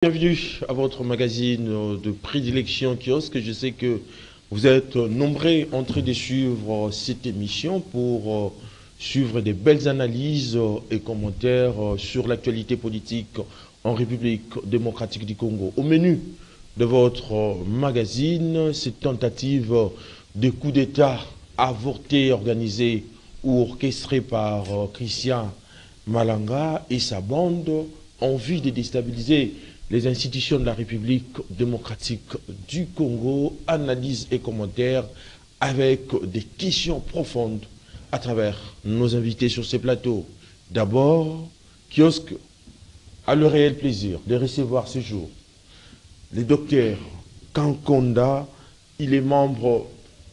Bienvenue à votre magazine de prédilection Kiosque. Je sais que vous êtes nombreux en train de suivre cette émission pour suivre des belles analyses et commentaires sur l'actualité politique en République démocratique du Congo. Au menu de votre magazine, cette tentative de coup d'État avorté, organisé ou orchestré par Christian Malanga et sa bande en vue de déstabiliser les institutions de la République démocratique du Congo, analyse et commentaires avec des questions profondes à travers nos invités sur ces plateaux. D'abord, Kiosque a le réel plaisir de recevoir ce jour le docteur Kankonda. Il est membre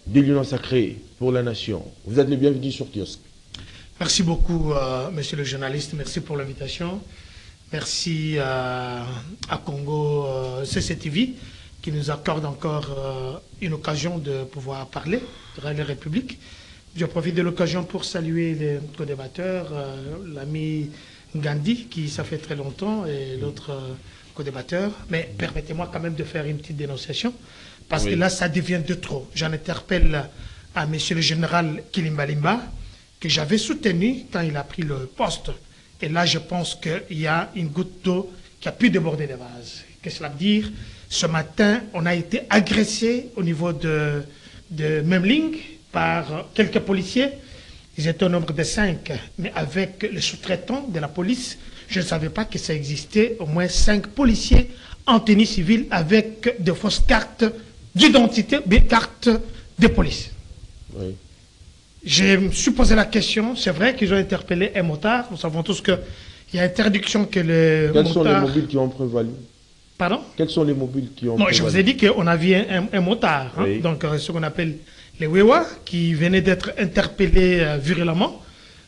de l'Union sacrée pour la nation. Vous êtes le bienvenu sur Kiosque. Merci beaucoup, monsieur le journaliste. Merci pour l'invitation. Merci à Congo CCTV qui nous accorde encore une occasion de pouvoir parler de la République. Je profite de l'occasion pour saluer les co-débatteurs, l'ami Gandhi qui ça fait très longtemps et l'autre co-débatteur. Mais permettez-moi quand même de faire une petite dénonciation parce que là ça devient de trop. J'en interpelle à monsieur le général Kilimbalimba que j'avais soutenu quand il a pris le poste. Et là, je pense qu'il y a une goutte d'eau qui a pu déborder des vases. Qu'est-ce que cela veut dire? Ce matin, on a été agressé au niveau de Memling par quelques policiers. Ils étaient au nombre de 5. Mais avec le sous-traitant de la police, je ne savais pas que ça existait au moins 5 policiers en tenue civile avec de fausses cartes d'identité, des cartes de police. Oui. Je me suis posé la question, c'est vrai qu'ils ont interpellé un motard, nous savons tous qu'il y a interdiction que le Quels sont les mobiles qui ont prévalu? Pardon? Quels sont les mobiles qui ont prévalu? Je vous ai dit qu'on a vu un motard, oui. Donc ce qu'on appelle les Wewa, qui venaient d'être interpellés virulemment.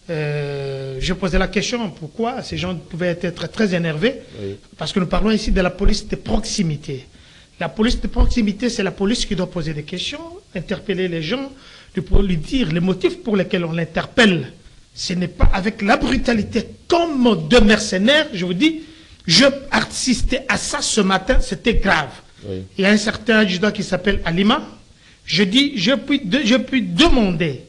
Je posais la question, pourquoi ces gens pouvaient être très énervés? Oui. Parce que nous parlons ici de la police de proximité. La police de proximité, c'est la police qui doit poser des questions, interpeller les gens, pour lui dire les motifs pour lesquels on l'interpelle. Ce n'est pas avec la brutalité comme de mercenaires. Je vous dis, je assistais à ça ce matin, c'était grave. Oui. Il y a un certain adjudant qui s'appelle Alima. Je dis, je puis demander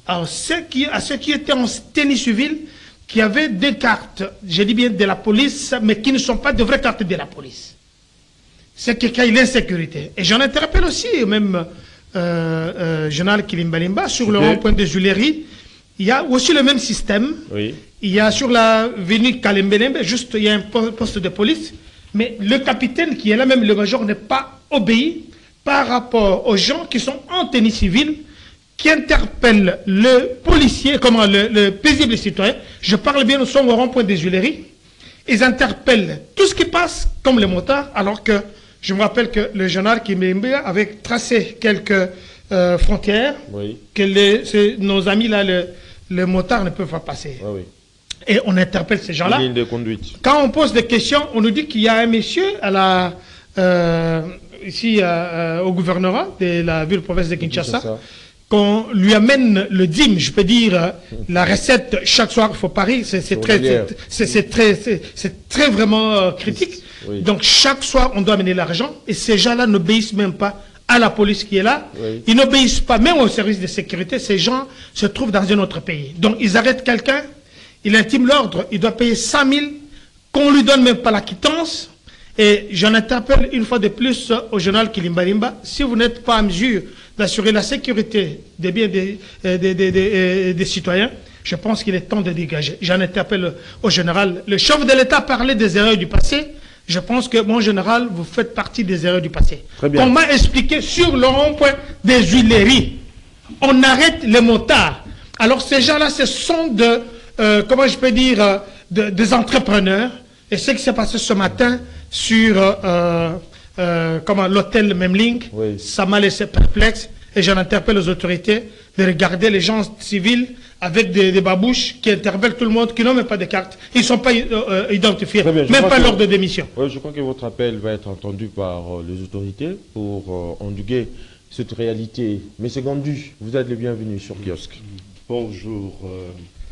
à ceux qui étaient en tenue civile, qui avaient des cartes, je dis bien de la police, mais qui ne sont pas de vraies cartes de la police. C'est qu'il y a l'insécurité. Et j'en interpelle aussi, même général Kilimbalimba, sur le rond-point de Juléry, il y a aussi le même système. Oui. Il y a sur l'avenue Kalembelembe, juste il y a un poste de police, mais le capitaine qui est là, même le major, n'est pas obéi par rapport aux gens qui sont en tenue civile, qui interpellent le policier, le paisible citoyen. Je parle bien, nous sommes au rond-point de Juléry. Ils interpellent tout ce qui passe comme les motards, alors que je me rappelle que le général Kilimbalimba avait tracé quelques frontières, oui, que nos amis là, le motard ne peuvent pas passer. Ah, oui. Et on interpelle ces gens-là. Quand on pose des questions, on nous dit qu'il y a un monsieur à ici au gouvernorat de la ville-province de Kinshasa, qu'on lui amène le dîme, je peux dire, la recette chaque soir, il faut parier, c'est très vraiment critique. Oui. Donc chaque soir, on doit amener l'argent et ces gens-là n'obéissent même pas à la police qui est là. Oui. Ils n'obéissent pas même au service de sécurité. Ces gens se trouvent dans un autre pays. Donc ils arrêtent quelqu'un, ils intiment l'ordre, il doit payer 100 000, qu'on ne lui donne même pas la quittance. Et j'en interpelle une fois de plus au général Kilimbalimba, si vous n'êtes pas en mesure d'assurer la sécurité des biens des citoyens, je pense qu'il est temps de dégager. J'en interpelle au général. Le chef de l'État parlait des erreurs du passé. Je pense que, mon général, vous faites partie des erreurs du passé. On m'a expliqué sur le rond-point des Huileries, on arrête les motards. Alors ces gens-là, ce sont comment je peux dire, des entrepreneurs. Et ce qui s'est passé ce matin sur l'hôtel Memling, oui, ça m'a laissé perplexe. Et j'en interpelle les autorités de regarder les gens civils avec des babouches qui interpellent tout le monde, qui n'ont même pas de carte. Ils ne sont pas identifiés, même pas lors de démission. Oui, je crois que votre appel va être entendu par les autorités pour endiguer cette réalité. Mais c'est Gandu, vous êtes le bienvenu sur Kiosque. Bonjour,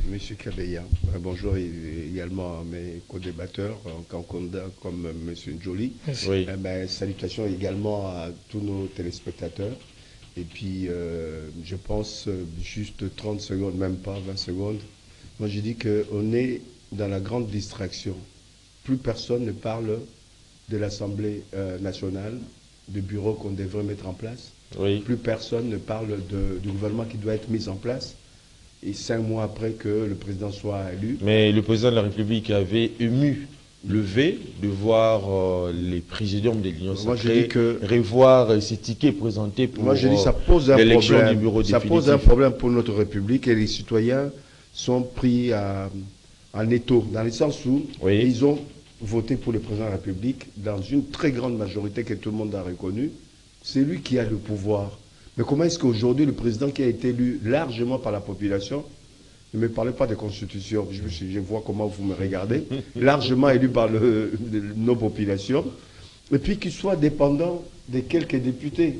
Monsieur Kabeya, bonjour également à mes co-débatteurs, comme Monsieur Njoli. Oui. Salutations également à tous nos téléspectateurs. Et puis, je pense juste 30 secondes, même pas 20 secondes. Moi, je dis qu'on est dans la grande distraction. Plus personne ne parle de l'Assemblée nationale, du bureau qu'on devrait mettre en place. Oui. Plus personne ne parle du gouvernement qui doit être mis en place. Et 5 mois après que le président soit élu. Mais le président de la République avait ému le V de voir les présidiums de l'Union sacrée revoir ces tickets présentés pour l'élection du bureau définitif. Ça pose un problème pour notre République et les citoyens sont pris en étau, dans le sens où ils ont voté pour le président de la République dans une très grande majorité que tout le monde a reconnue. C'est lui qui a le pouvoir. Mais comment est-ce qu'aujourd'hui, le président qui a été élu largement par la population, ne me parlez pas de constitution, je vois comment vous me regardez, largement élu par nos populations, et puis qu'il soit dépendant de quelques députés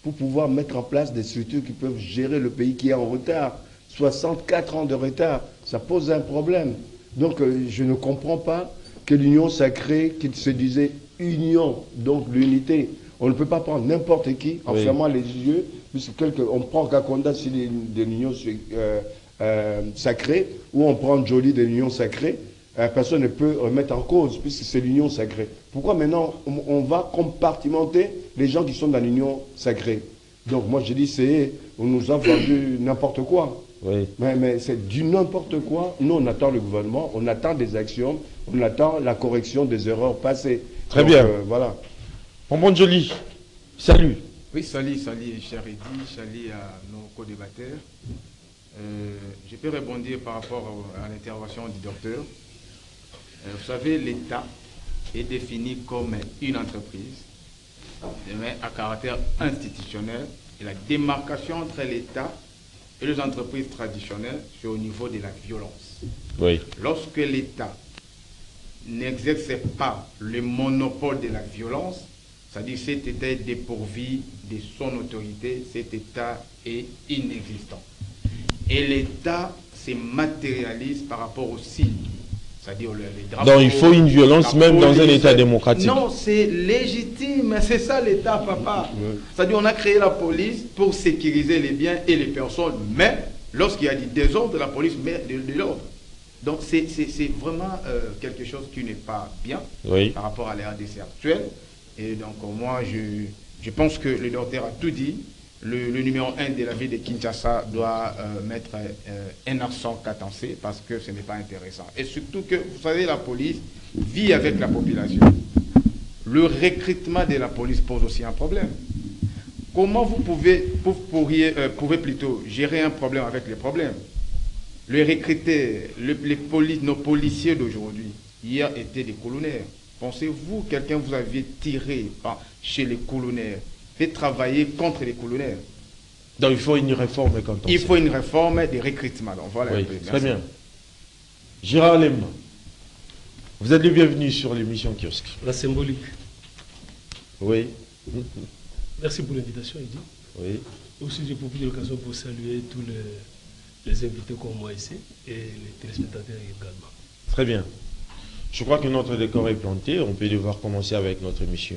pour pouvoir mettre en place des structures qui peuvent gérer le pays qui est en retard. 64 ans de retard, ça pose un problème. Donc je ne comprends pas que l'union sacrée, qu'il se disait union, donc l'unité. On ne peut pas prendre n'importe qui en fermant les yeux, puisque on prend Kakonda sur de l'union sacrée, ou on prend Joly de l'union sacrée, personne ne peut remettre en cause, puisque c'est l'union sacrée. Pourquoi maintenant on va compartimenter les gens qui sont dans l'union sacrée? Donc moi je dis, on nous a vendu n'importe quoi. Oui. Mais c'est du n'importe quoi. Nous on attend le gouvernement, on attend des actions, on attend la correction des erreurs passées. Très bien. Voilà. Bonbon Joly, salut. Oui, salut, cher Eddy, salut à nos co-débatteurs. Je peux rebondir par rapport à l'intervention du docteur. Vous savez, l'État est défini comme une entreprise à caractère institutionnel et la démarcation entre l'État et les entreprises traditionnelles, c'est au niveau de la violence. Oui. Lorsque l'État n'exerce pas le monopole de la violence, c'est-à-dire cet État est dépourvu de son autorité, cet État est inexistant. Et l'État se matérialise par rapport aux signes, c'est-à-dire les drapeaux. Donc il faut une violence même dans un État démocratique. Non, c'est légitime, c'est ça l'État, papa. C'est-à-dire on a créé la police pour sécuriser les biens et les personnes, mais lorsqu'il y a du désordre, la police met de l'ordre. Donc c'est vraiment quelque chose qui n'est pas bien par rapport à la RDC actuelle. Et donc moi, je pense que le docteur a tout dit. Le numéro 1 de la ville de Kinshasa doit mettre un accent cadencé parce que ce n'est pas intéressant. Et surtout que, vous savez, la police vit avec la population. Le recrutement de la police pose aussi un problème. Comment vous pouvez plutôt gérer un problème avec les problèmes? Le recruter, nos policiers d'aujourd'hui, hier étaient des colonels. Pensez-vous quelqu'un vous avait tiré chez les colonels, fait travailler contre les colonels? Donc il faut une réforme quand on Il faut une réforme des recrutements. Donc voilà. Oui, très bien. Gérard Lem, vous êtes le bienvenu sur l'émission Kiosque. La symbolique. Oui. Merci pour l'invitation, Eddy. Oui. Aussi, je profite de l'occasion pour saluer tous les invités comme moi ici et les téléspectateurs également. Très bien. Je crois que notre décor est planté. On peut devoir commencer avec notre émission.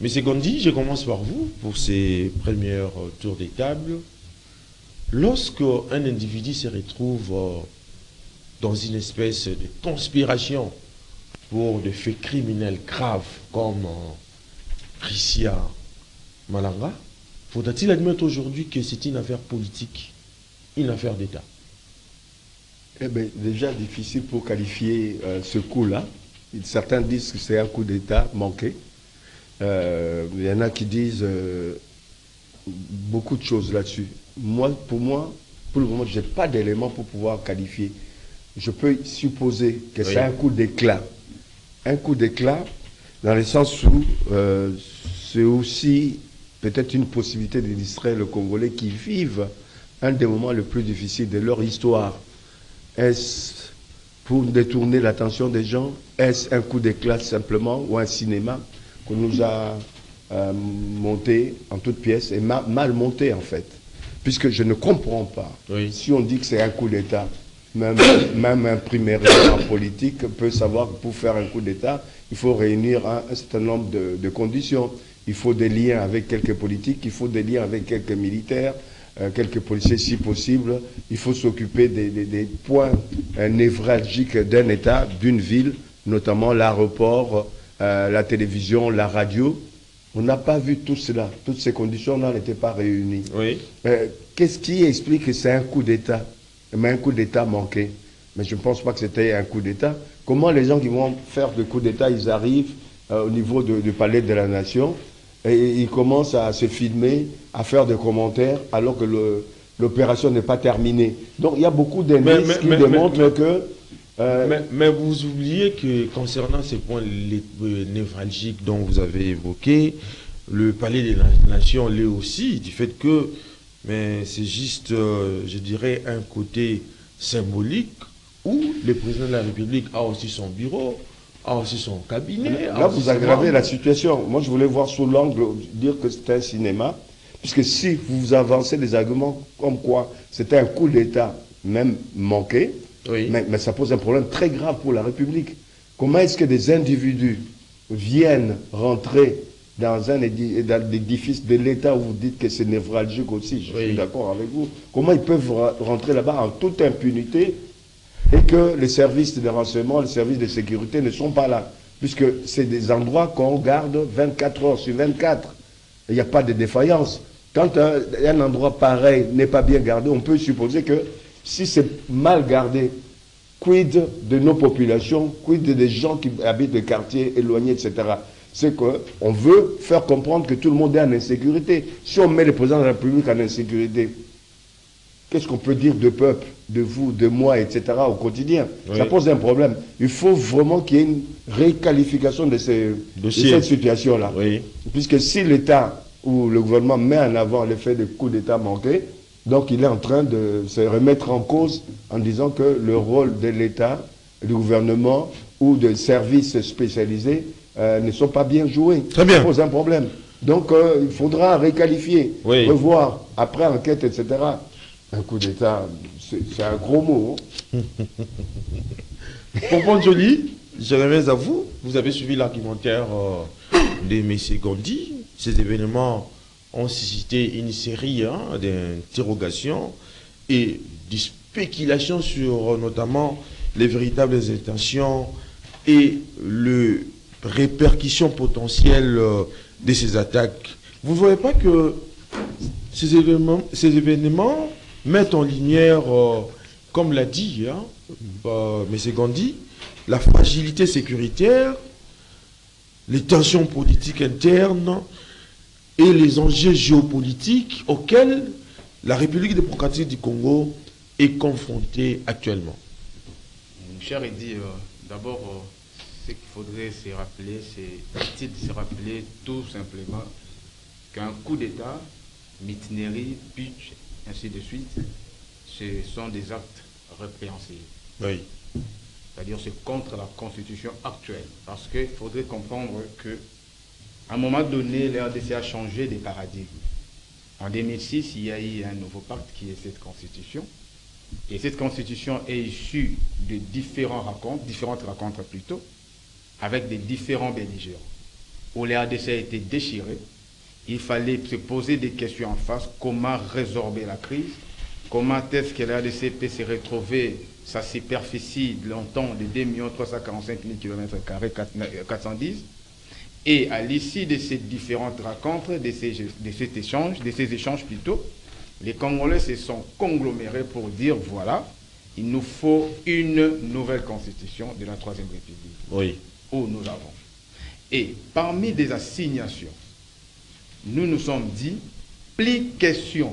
Monsieur Gondi, je commence par vous pour ces premiers tours des tables. Lorsqu'un individu se retrouve dans une espèce de conspiration pour des faits criminels graves comme Priscia Malanga, faudra-t-il admettre aujourd'hui que c'est une affaire politique, une affaire d'État? Eh bien, déjà difficile pour qualifier ce coup-là. Certains disent que c'est un coup d'État manqué. Il y en a qui disent beaucoup de choses là-dessus. Pour le moment, je n'ai pas d'éléments pour pouvoir qualifier. Je peux supposer que c'est un coup d'éclat. Un coup d'éclat dans le sens où c'est aussi peut-être une possibilité de distraire les Congolais qui vivent un des moments les plus difficiles de leur histoire. Est-ce pour détourner l'attention des gens? Est-ce un coup d'éclat simplement ou un cinéma qu'on nous a monté en toutes pièces et mal monté en fait? puisque je ne comprends pas. Oui. Si on dit que c'est un coup d'État, même un primaire en politique peut savoir que pour faire un coup d'État, il faut réunir un certain nombre de conditions. Il faut des liens avec quelques politiques, il faut des liens avec quelques militaires, quelques policiers si possible. Il faut s'occuper des points névralgiques d'un État, d'une ville, notamment l'aéroport, la télévision, la radio. On n'a pas vu tout cela. Toutes ces conditions-là n'étaient pas réunies. Oui. Qu'est-ce qui explique que c'est un coup d'État? Mais un coup d'État manqué. Mais je ne pense pas que c'était un coup d'État. Comment les gens qui vont faire le coup d'État, ils arrivent au niveau du palais de la Nation et ils commencent à se filmer, à faire des commentaires alors que l'opération n'est pas terminée. Donc il y a beaucoup d'indices qui démontrent que... mais vous oubliez que concernant ces points névralgiques dont vous avez évoqué, le palais de la Nation l'est aussi, du fait que c'est juste, je dirais, un côté symbolique où le président de la République a aussi son bureau, a aussi son cabinet. Là, vous aggravez la situation. Moi, je voulais voir sous l'angle, dire que c'était un cinéma, puisque si vous avancez des arguments comme quoi c'était un coup d'État, même manqué, oui. mais ça pose un problème très grave pour la République. Comment est-ce que des individus viennent rentrer dans un édifice de l'État où vous dites que c'est névralgique aussi, je suis d'accord avec vous. Comment ils peuvent rentrer là-bas en toute impunité et que les services de renseignement, les services de sécurité ne sont pas là? Puisque c'est des endroits qu'on garde 24 heures sur 24. Il n'y a pas de défaillance. Quand un endroit pareil n'est pas bien gardé, on peut supposer que si c'est mal gardé, quid de nos populations, quid des gens qui habitent les quartiers éloignés, etc. C'est qu'on veut faire comprendre que tout le monde est en insécurité. Si on met le président de la République en insécurité, qu'est-ce qu'on peut dire de peuple, de vous, de moi, etc. au quotidien? Oui. Ça pose un problème. Il faut vraiment qu'il y ait une réqualification de cette situation-là. Oui. Puisque si l'État ou le gouvernement met en avant l'effet de coup d'État manqué, donc il est en train de se remettre en cause en disant que le rôle de l'État, du gouvernement ou de services spécialisés ne sont pas bien joués. Très bien. Ça pose un problème. Donc il faudra réqualifier, revoir, après enquête, etc. Un coup d'État, c'est un gros mot. Hein. Pour Joly, je reviens à vous. Vous avez suivi l'argumentaire de M. Gondi. Ces événements ont suscité une série d'interrogations et de spéculations sur notamment les véritables intentions et les répercussions potentielles de ces attaques. Vous ne voyez pas que ces événements mettent en lumière, comme l'a dit M. Gondi, la fragilité sécuritaire, les tensions politiques internes et les enjeux géopolitiques auxquels la République démocratique du Congo est confrontée actuellement? Mon cher Eddy, d'abord, ce qu'il faudrait se rappeler, c'est de se rappeler tout simplement qu'un coup d'État, mutinerie, putsch, ainsi de suite, ce sont des actes répréhensibles. Oui. C'est-à-dire c'est contre la constitution actuelle. Parce qu'il faudrait comprendre que à un moment donné, la RDC a changé des paradigmes. En 2006, il y a eu un nouveau pacte qui est cette constitution. Et cette constitution est issue de différentes rencontres plutôt, avec des différents belligérants. Où la RDC a été déchirée, il fallait se poser des questions en face, comment résorber la crise, comment est-ce que la RDC peut se retrouver sa superficie longtemps de 2 345 000 km², 410. Et à l'issue de ces différentes rencontres, de ces échanges plutôt, les Congolais se sont conglomérés pour dire, voilà, il nous faut une nouvelle constitution de la Troisième République. Oui. Où nous avons. Et parmi des assignations, nous nous sommes dit, plus question.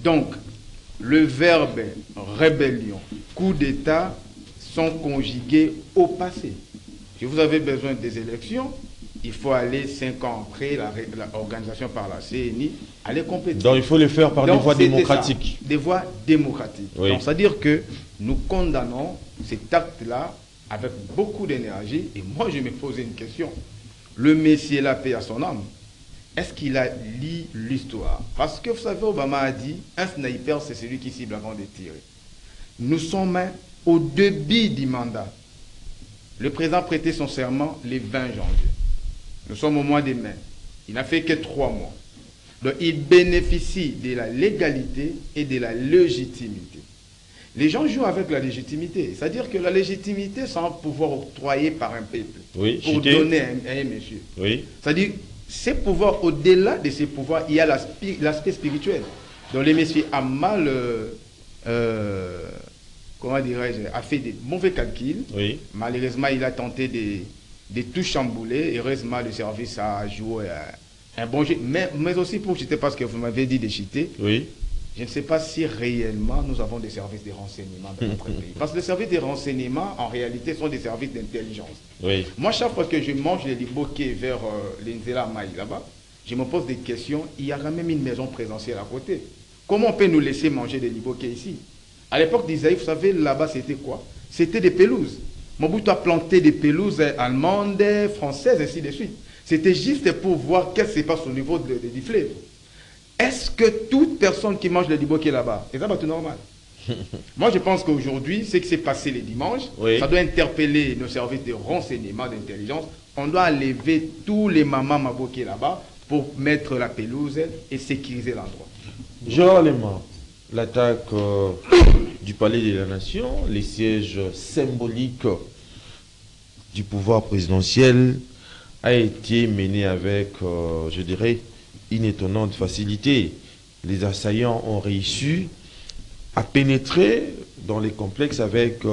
Donc, le verbe rébellion, coup d'État sont conjugués au passé. Si vous avez besoin des élections, il faut aller 5 ans après l'organisation par la CNI, aller compléter. Donc il faut le faire par des voies démocratiques. Des voies démocratiques. Oui. Donc c'est-à-dire que nous condamnons cet acte-là avec beaucoup d'énergie. Et moi je me posais une question. Le Messie, la paix à son âme, est-ce qu'il a lu l'histoire? Parce que vous savez, Obama a dit, un sniper, c'est celui qui cible avant de tirer. Nous sommes au début du mandat. Le président prêtait son serment le 20 janvier. Nous sommes au mois de mai. Il n'a fait que 3 mois. Donc, il bénéficie de la légalité et de la légitimité. Les gens jouent avec la légitimité. C'est-à-dire que la légitimité, c'est un pouvoir octroyé par un peuple pour donner à un monsieur. C'est-à-dire, ces pouvoirs, au-delà de ces pouvoirs, il y a l'aspect spirituel. Donc, le monsieur a mal, comment dirais-je, a fait des mauvais calculs. Malheureusement, il a tenté de tout chambouler. Heureusement, le service a joué un bon jeu. Mais aussi pour cheater, parce que vous m'avez dit de cheater. Je ne sais pas si réellement nous avons des services de renseignement dans notre pays. Parce que les services de renseignement, en réalité, sont des services d'intelligence. Moi, chaque fois que je mange les liboquets vers l'Inzela Maï, là-bas, je me pose des questions. Il y a quand même une maison présidentielle à côté. Comment on peut nous laisser manger des liboquets ici? À l'époque d'Isaïe, vous savez, là-bas, c'était quoi? C'était des pelouses. Mobutu a planté des pelouses allemandes, françaises, ainsi de suite. C'était juste pour voir qu'est-ce qui se passe au niveau du fleuve. Est-ce que toute personne qui mange le liboquet là-bas, c'est tout normal? Moi, je pense qu'aujourd'hui, ce qui s'est passé les dimanches, ça doit interpeller nos services de renseignement, d'intelligence. On doit enlever tous les mamans maboqués là-bas pour mettre la pelouse et sécuriser l'endroit. Gérard Lema, l'attaque du Palais de la Nation, les sièges symboliques du pouvoir présidentiel a été menée avec, je dirais, une étonnante facilité. Les assaillants ont réussi à pénétrer dans les complexes avec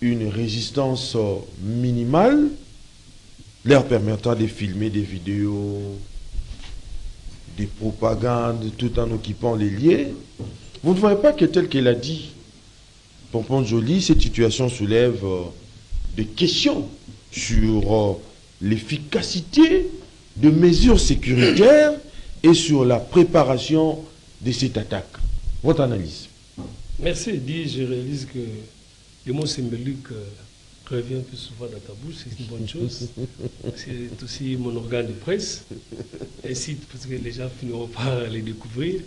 une résistance minimale, leur permettant de filmer des vidéos, des propagandes, tout en occupant les lieux. Vous ne voyez pas que tel qu'elle a dit, Pompon Joly, cette situation soulève des questions sur l'efficacité de mesures sécuritaires et sur la préparation de cette attaque. Votre analyse? Merci, Eddie. Je réalise que le mot symbolique revient plus souvent dans ta bouche, c'est une bonne chose. C'est aussi mon organe de presse, ainsi parce que les gens finiront par les découvrir.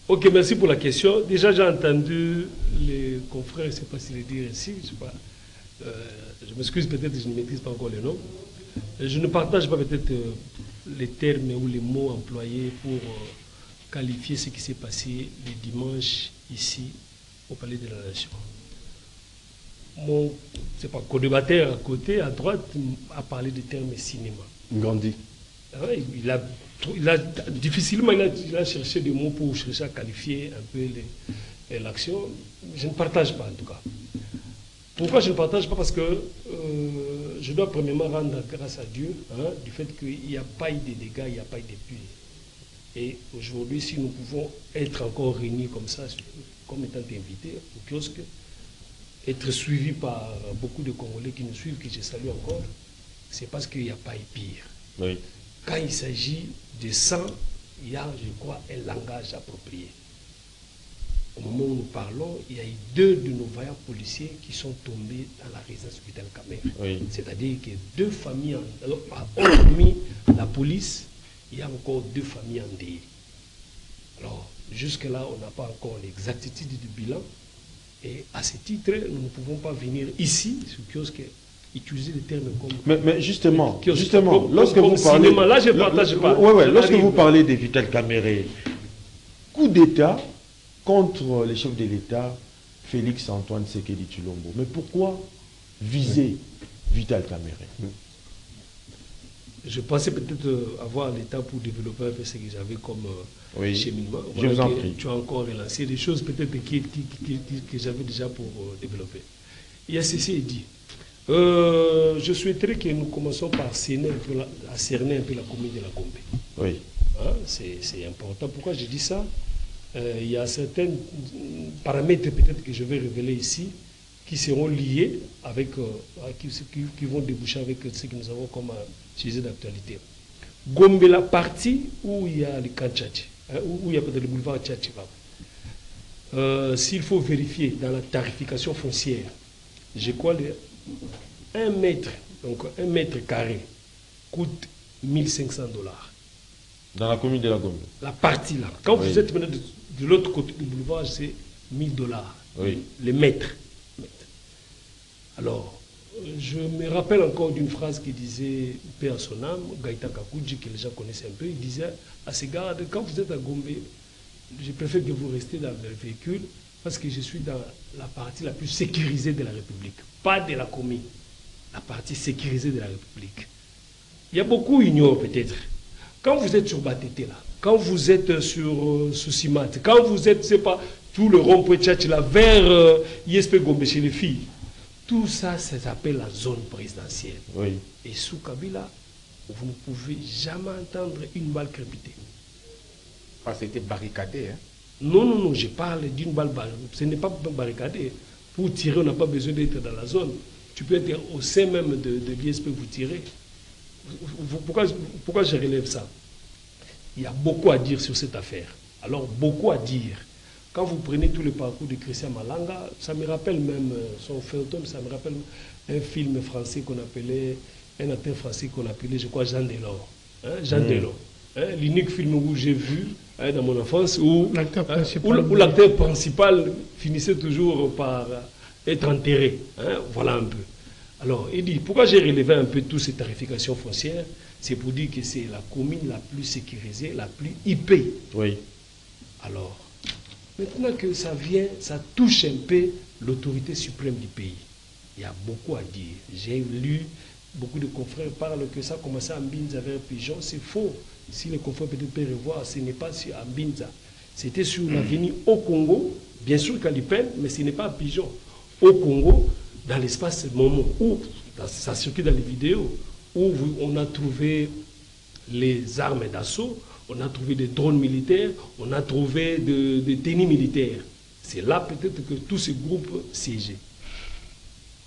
Ok, merci pour la question. Déjà, j'ai entendu les confrères, je ne sais pas si les dire ici, je sais pas. Je m'excuse, peut-être que je ne maîtrise pas encore les noms. Je ne partage pas peut-être les termes ou les mots employés pour qualifier ce qui s'est passé le dimanche ici au Palais de la Nation. Mon co-débatteur à côté, à droite, a parlé du terme cinéma. Gandhi. Il a difficilement il a cherché des mots pour chercher à qualifier un peu l'action. Je ne partage pas en tout cas. Pourquoi je ne partage pas? Parce que je dois premièrement rendre grâce à Dieu du fait qu'il n'y a pas eu de dégâts, il n'y a pas eu de pluie. Et aujourd'hui, si nous pouvons être encore réunis comme ça, comme étant invités au kiosque, être suivis par beaucoup de Congolais qui nous suivent, que je salue encore, c'est parce qu'il n'y a pas eu pire. Quand il s'agit de sang, il y a, je crois, un langage approprié. Au moment où nous parlons, il y a eu 2 de nos vaillants policiers qui sont tombés dans la résidence Vital Kamerhe. C'est-à-dire que 2 familles, hormis la police, il y a encore 2 familles endeuillées. Alors, jusque-là, on n'a pas encore l'exactitude du bilan. Et à ce titre, nous ne pouvons pas venir ici, sur kiosque, utiliser des termes comme... Mais justement, lorsque vous parlez... Cinéma, là, je ne partage pas. Lorsque vous parlez de Vital Kamerhe, coup d'État contre les chefs de l'État, Félix Antoine Tshisekedi Tshilombo. Mais pourquoi viser Vital Kamerhe? Je pensais peut-être avoir l'État pour développer un peu ce que j'avais comme cheminement. Je vous en prie. Tu as encore relancé des choses peut-être que j'avais déjà pour développer. Il y a ceci dit. Je souhaiterais que nous commençons par cerner un peu la commune de la Gombe. C'est important. Pourquoi je dis ça? Il y a certains paramètres peut-être que je vais révéler ici qui seront liés avec, qui vont déboucher avec ce que nous avons comme sujet d'actualité. Gombe, la partie où il y a le camp Tchatchi, où il y a peut-être le boulevard Tchatchi, s'il faut vérifier dans la tarification foncière, je crois que 1 mètre, donc 1 mètre carré, coûte $1 500. Dans la commune de la Gombe. La partie là. Quand vous êtes maintenant de l'autre côté du boulevard, c'est 1000 $. Oui. Les mètres. Alors, je me rappelle encore d'une phrase qui disait, paix à son âme, Gaïta Kakouji, que les gens connaissent un peu, il disait à ses gardes, quand vous êtes à Gombe, je préfère que vous restiez dans le véhicule parce que je suis dans la partie la plus sécurisée de la République, pas de la commune, la partie sécurisée de la République. Il y a beaucoup ignorent peut-être. Quand vous êtes sur Batete là, quand vous êtes sur Simat, quand vous êtes, c'est pas tout le rond-point Tchatch là, vers ISP Gombe chez les filles, tout ça, ça s'appelle la zone présidentielle. Oui. Et sous Kabila, vous ne pouvez jamais entendre une balle crépiter. Ah, c'était barricadé, hein? Non, non, non, je parle d'une balle barricadée. Ce n'est pas barricadé. Pour tirer, on n'a pas besoin d'être dans la zone. Tu peux être au sein même de l'ISP, vous tirez. Pourquoi je relève ça? Il y a beaucoup à dire sur cette affaire. Alors, beaucoup à dire. Quand vous prenez tout le parcours de Christian Malanga, ça me rappelle même son feuilleton, ça me rappelle un film français qu'on appelait, un acteur français qu'on appelait, je crois, Jean Delors. Hein, Jean Delors. Hein, l'unique film où j'ai vu dans mon enfance, où l'acteur principal finissait toujours par être enterré. Hein, voilà un peu. Alors, il dit, pourquoi j'ai relevé un peu toutes ces tarifications foncières? C'est pour dire que c'est la commune la plus sécurisée, la plus IP. Oui. Alors, maintenant que ça vient, ça touche un peu l'autorité suprême du pays. Il y a beaucoup à dire. J'ai lu, beaucoup de confrères parlent que ça a commencé à Mbinza vers Pigeon. C'est faux. Si les confrères peut-être peuvent revoir, ce n'est pas sur Mbinza. C'était sur l'avenue au Congo, bien sûr Calipène, mais ce n'est pas à Pigeon. Au Congo, dans l'espace moment où, ça circule dans les vidéos, où on a trouvé les armes d'assaut, on a trouvé des drones militaires, on a trouvé des tenues militaires. C'est là peut-être que tous ces groupes siégeaient.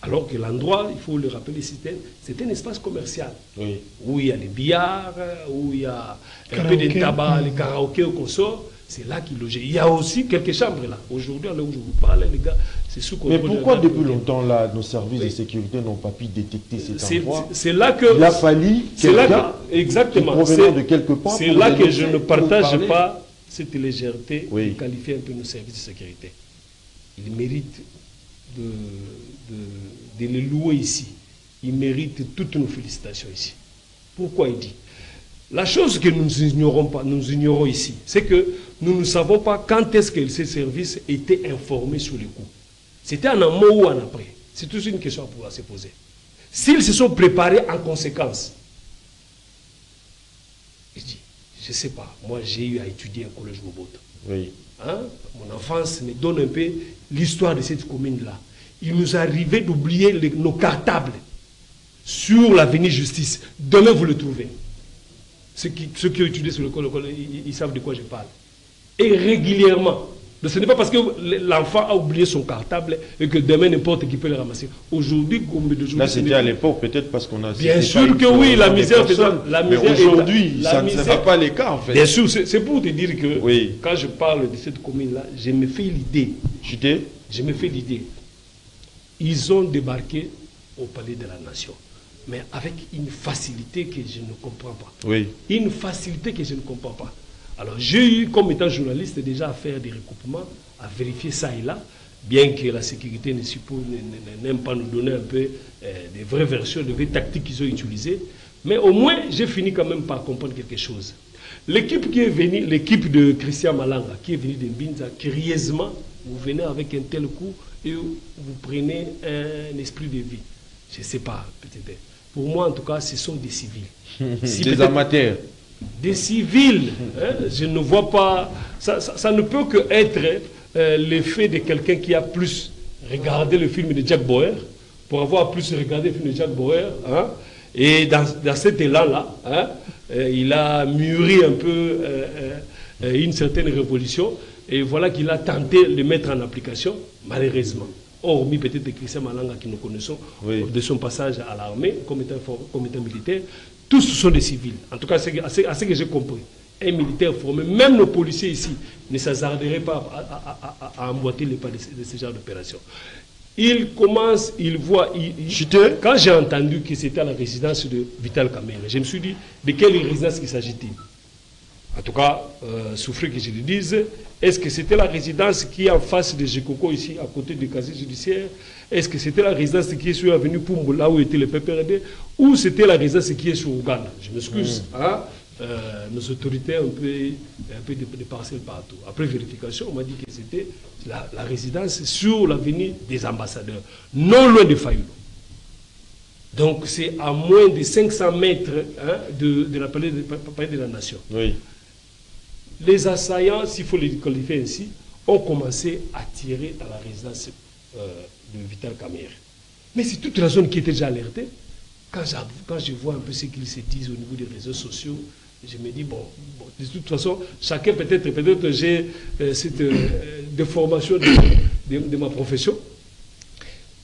Alors que l'endroit, il faut le rappeler, c'est un espace commercial. Oui. Où il y a les billards, où il y a un peu de tabac, les karaokés au consort. C'est là qu'ils logeaient. Il y a aussi quelques chambres là. Aujourd'hui, là où je vous parle, les gars, c'est sous contrôle. Mais pourquoi depuis longtemps là, nos services de sécurité n'ont pas pu détecter cet endroit? C'est là que il a fallu quelqu'un exactement provenant de quelque part. C'est là que je ne partage pas cette légèreté de qualifier un peu nos services de sécurité. Ils méritent de les louer ici. Ils méritent toutes nos félicitations ici. Pourquoi il dit? La chose que nous ignorons ici, c'est que nous ne savons pas quand est-ce que ces services étaient informés sur le coup. C'était en amont ou en après. C'est toute une question à pouvoir se poser. S'ils se sont préparés en conséquence, je dis, je ne sais pas, moi j'ai eu à étudier au collège Moboto. Oui. Hein? Mon enfance me donne un peu l'histoire de cette commune-là. Il nous arrivait d'oublier nos cartables sur l'avenue Justice. Demain, vous le trouvez. Ceux qui ont étudié sur l'école, ils savent de quoi je parle. Et régulièrement. Ce n'est pas parce que l'enfant a oublié son cartable et que demain, n'importe qui peut le ramasser. Aujourd'hui, là, c'était à l'époque, peut-être parce qu'on a... Bien sûr que oui, la misère... Mais aujourd'hui, ça ne sera pas le cas, en fait. Bien sûr, c'est pour te dire que quand je parle de cette commune-là, je me fais l'idée. Je me fais l'idée. Ils ont débarqué au palais de la Nation, mais avec une facilité que je ne comprends pas. Oui. Une facilité que je ne comprends pas. Alors, j'ai eu, comme étant journaliste, déjà à faire des recoupements, à vérifier ça et là, bien que la sécurité n'aime pas nous donner un peu des vraies versions, des vraies tactiques qu'ils ont utilisées. Mais au moins, j'ai fini quand même par comprendre quelque chose. L'équipe qui est venue, l'équipe de Christian Malanga, qui est venue de Mbinza, curieusement, vous venez avec un tel coup et vous prenez un esprit de vie. Je ne sais pas, peut-être. Pour moi, en tout cas, ce sont des civils. Des amateurs. Des civils. Hein, je ne vois pas... Ça ne peut que être l'effet de quelqu'un qui a plus regardé le film de Jack Bauer, pour avoir plus regardé le film de Jack Bauer, hein, et dans cet élan-là, hein, il a mûri un peu une certaine révolution, et voilà qu'il a tenté de le mettre en application, malheureusement. Hormis peut-être Christian Malanga que nous connaissons de son passage à l'armée comme étant militaire, tous sont des civils. En tout cas, à ce que j'ai compris. Un militaire formé, même nos policiers ici, ne s'hasarderaient pas à emboîter les pas de ce genre d'opération. Il commence, il voit... Quand j'ai entendu que c'était à la résidence de Vital Kamerhe, je me suis dit, de quelle résidence il s'agit-il? En tout cas, souffrir que je le dise, est-ce que c'était la résidence qui est en face de Jekoko, ici, à côté du casier judiciaire? Est-ce que c'était la résidence qui est sur l'avenue Pumbo, là où était le PPRD? Ou c'était la résidence qui est sur Ouganda? Je m'excuse. Hein? Nos autorités ont un peu de parcelles partout. Après vérification, on m'a dit que c'était la résidence sur l'avenue des ambassadeurs, non loin de Fayoulo. Donc c'est à moins de 500 mètres hein, de la palais de la Nation. Oui. Les assaillants, s'il faut les qualifier ainsi, ont commencé à tirer dans la résidence de Vital Kamerhe. Mais c'est toute la zone qui était déjà alertée. Quand je vois un peu ce qu'ils se disent au niveau des réseaux sociaux, je me dis, bon de toute façon, chacun peut-être j'ai cette déformation de ma profession.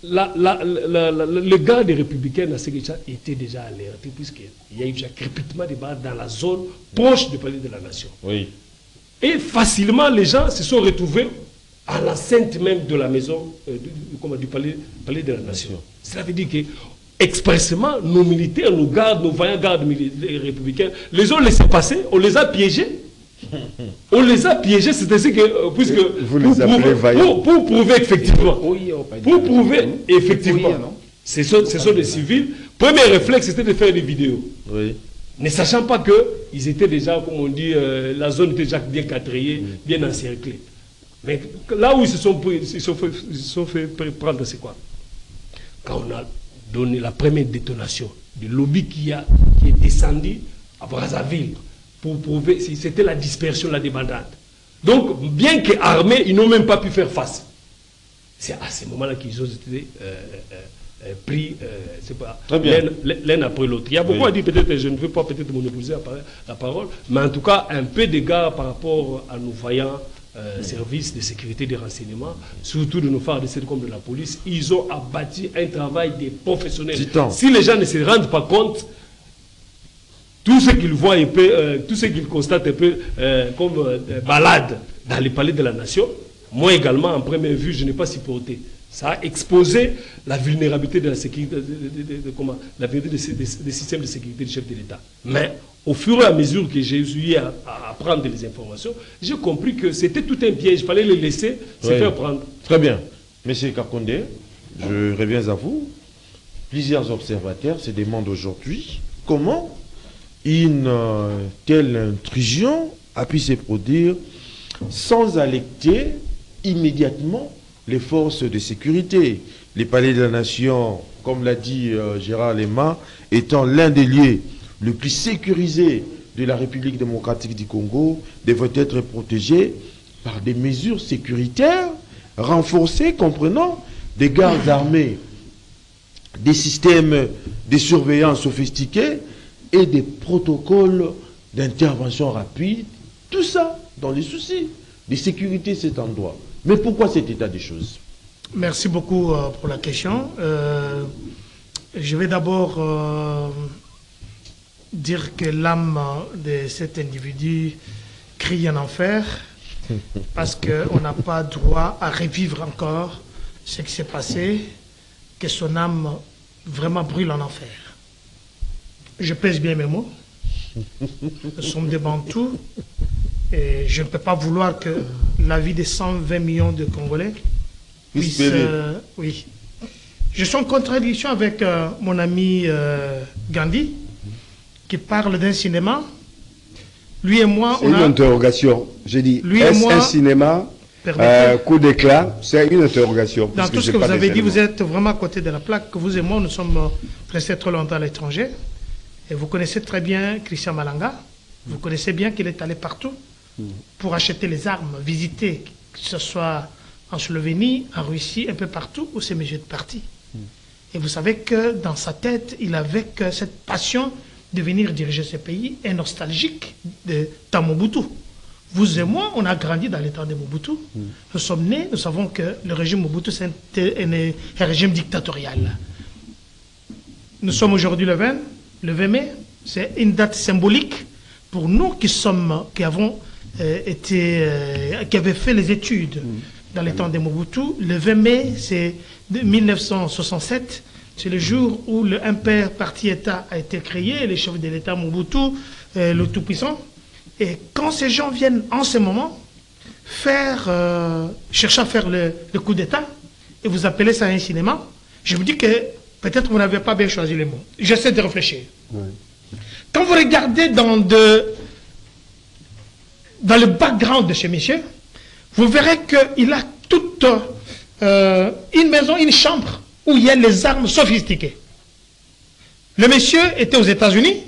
Le gars des Républicains dans Séguécha était déjà alerté, puisqu'il y a eu déjà crépitement de balles dans la zone proche du palais de la Nation. Oui. Et facilement, les gens se sont retrouvés à l'enceinte même de la maison du palais de la Nation. Cela veut dire que expressément, nos militaires, nos gardes, nos vaillants gardes républicains, les ont laissés passer, on les a piégés. On les a piégés, c'est ainsi que, puisque vous les appelez vaillants. Pour prouver effectivement, ce sont des civils. Premier réflexe, c'était de faire des vidéos. Oui. Ne sachant pas qu'ils étaient déjà, comme on dit, la zone était déjà bien quadrillée, bien encerclée. Mais là où ils se sont fait prendre, c'est quoi? Quand on a donné la première détonation du lobby qui est descendu à Brazzaville pour prouver si c'était la dispersion, la débandade. Donc, bien qu'armés, ils n'ont même pas pu faire face. C'est à ce moment-là qu'ils ont été pris l'un après l'autre. Il y a beaucoup à dire, peut-être, je ne veux pas peut-être monopoliser la parole, mais en tout cas, un peu d'égard par rapport à nos vaillants services de sécurité et de renseignement, surtout de nos phares de comme de la police. Ils ont abattu un travail des professionnels. Si les gens ne se rendent pas compte, tout ce qu'ils voient un peu, tout ce qu'ils constatent un peu comme balade dans les palais de la Nation, moi également, en première vue, je n'ai pas supporté. Ça a exposé la vulnérabilité de la sécurité, la vulnérabilité des systèmes de sécurité du chef de l'État. Mais au fur et à mesure que j'ai eu à prendre les informations, j'ai compris que c'était tout un piège. Il fallait les laisser se faire prendre. Très bien. Monsieur Kakonde, je reviens à vous. Plusieurs observateurs se demandent aujourd'hui comment une telle intrusion a pu se produire sans alerter immédiatement les forces de sécurité. Les palais de la Nation, comme l'a dit Gérard Lema, étant l'un des lieux les plus sécurisés de la République démocratique du Congo, devraient être protégés par des mesures sécuritaires renforcées, comprenant des gardes armés, des systèmes de surveillance sophistiqués et des protocoles d'intervention rapide. Tout ça dans les soucis de sécurité cet endroit. Mais pourquoi cet état des choses? Merci beaucoup pour la question. Je vais d'abord dire que l'âme de cet individu crie en enfer parce qu'on n'a pas droit à revivre encore ce qui s'est passé, que son âme vraiment brûle en enfer. Je pèse bien mes mots. Nous sommes des Bantous et je ne peux pas vouloir que la vie de 120 millions de Congolais puisse... oui. Je suis en contradiction avec mon ami Gandhi qui parle d'un cinéma. Lui et moi... C'est une interrogation. J'ai dit, est-ce un cinéma coup d'éclat? C'est une interrogation. Dans tout ce que vous avez dit, vous êtes vraiment à côté de la plaque. Que vous et moi, nous sommes restés trop longtemps à l'étranger. Et vous connaissez très bien Christian Malanga. Vous connaissez bien qu'il est allé partout pour acheter les armes, visiter, que ce soit en Slovénie, en Russie, un peu partout où c'est monsieur de parti. Et vous savez que dans sa tête, il avait que cette passion de venir diriger ce pays est nostalgique de Mobutu. Vous et moi, on a grandi dans l'état de Mobutu. Nous sommes nés, nous savons que le régime Mobutu, c'est un régime dictatorial. Nous sommes aujourd'hui le 20 mai, c'est une date symbolique pour nous qui avons qui avaient fait les études dans les temps de Mobutu. Le 20 mai, c'est 1967, c'est le jour où un père parti-État a été créé, le chef de l'État Mobutu, le Tout-Puissant, Et quand ces gens viennent en ce moment chercher à faire le coup d'État, et vous appelez ça un cinéma, je vous dis que peut-être vous n'avez pas bien choisi les mots. J'essaie de réfléchir. Oui. Quand vous regardez dans le background de ce monsieur, vous verrez qu'il a toute une maison, une chambre où il y a les armes sophistiquées. Le monsieur était aux États-Unis,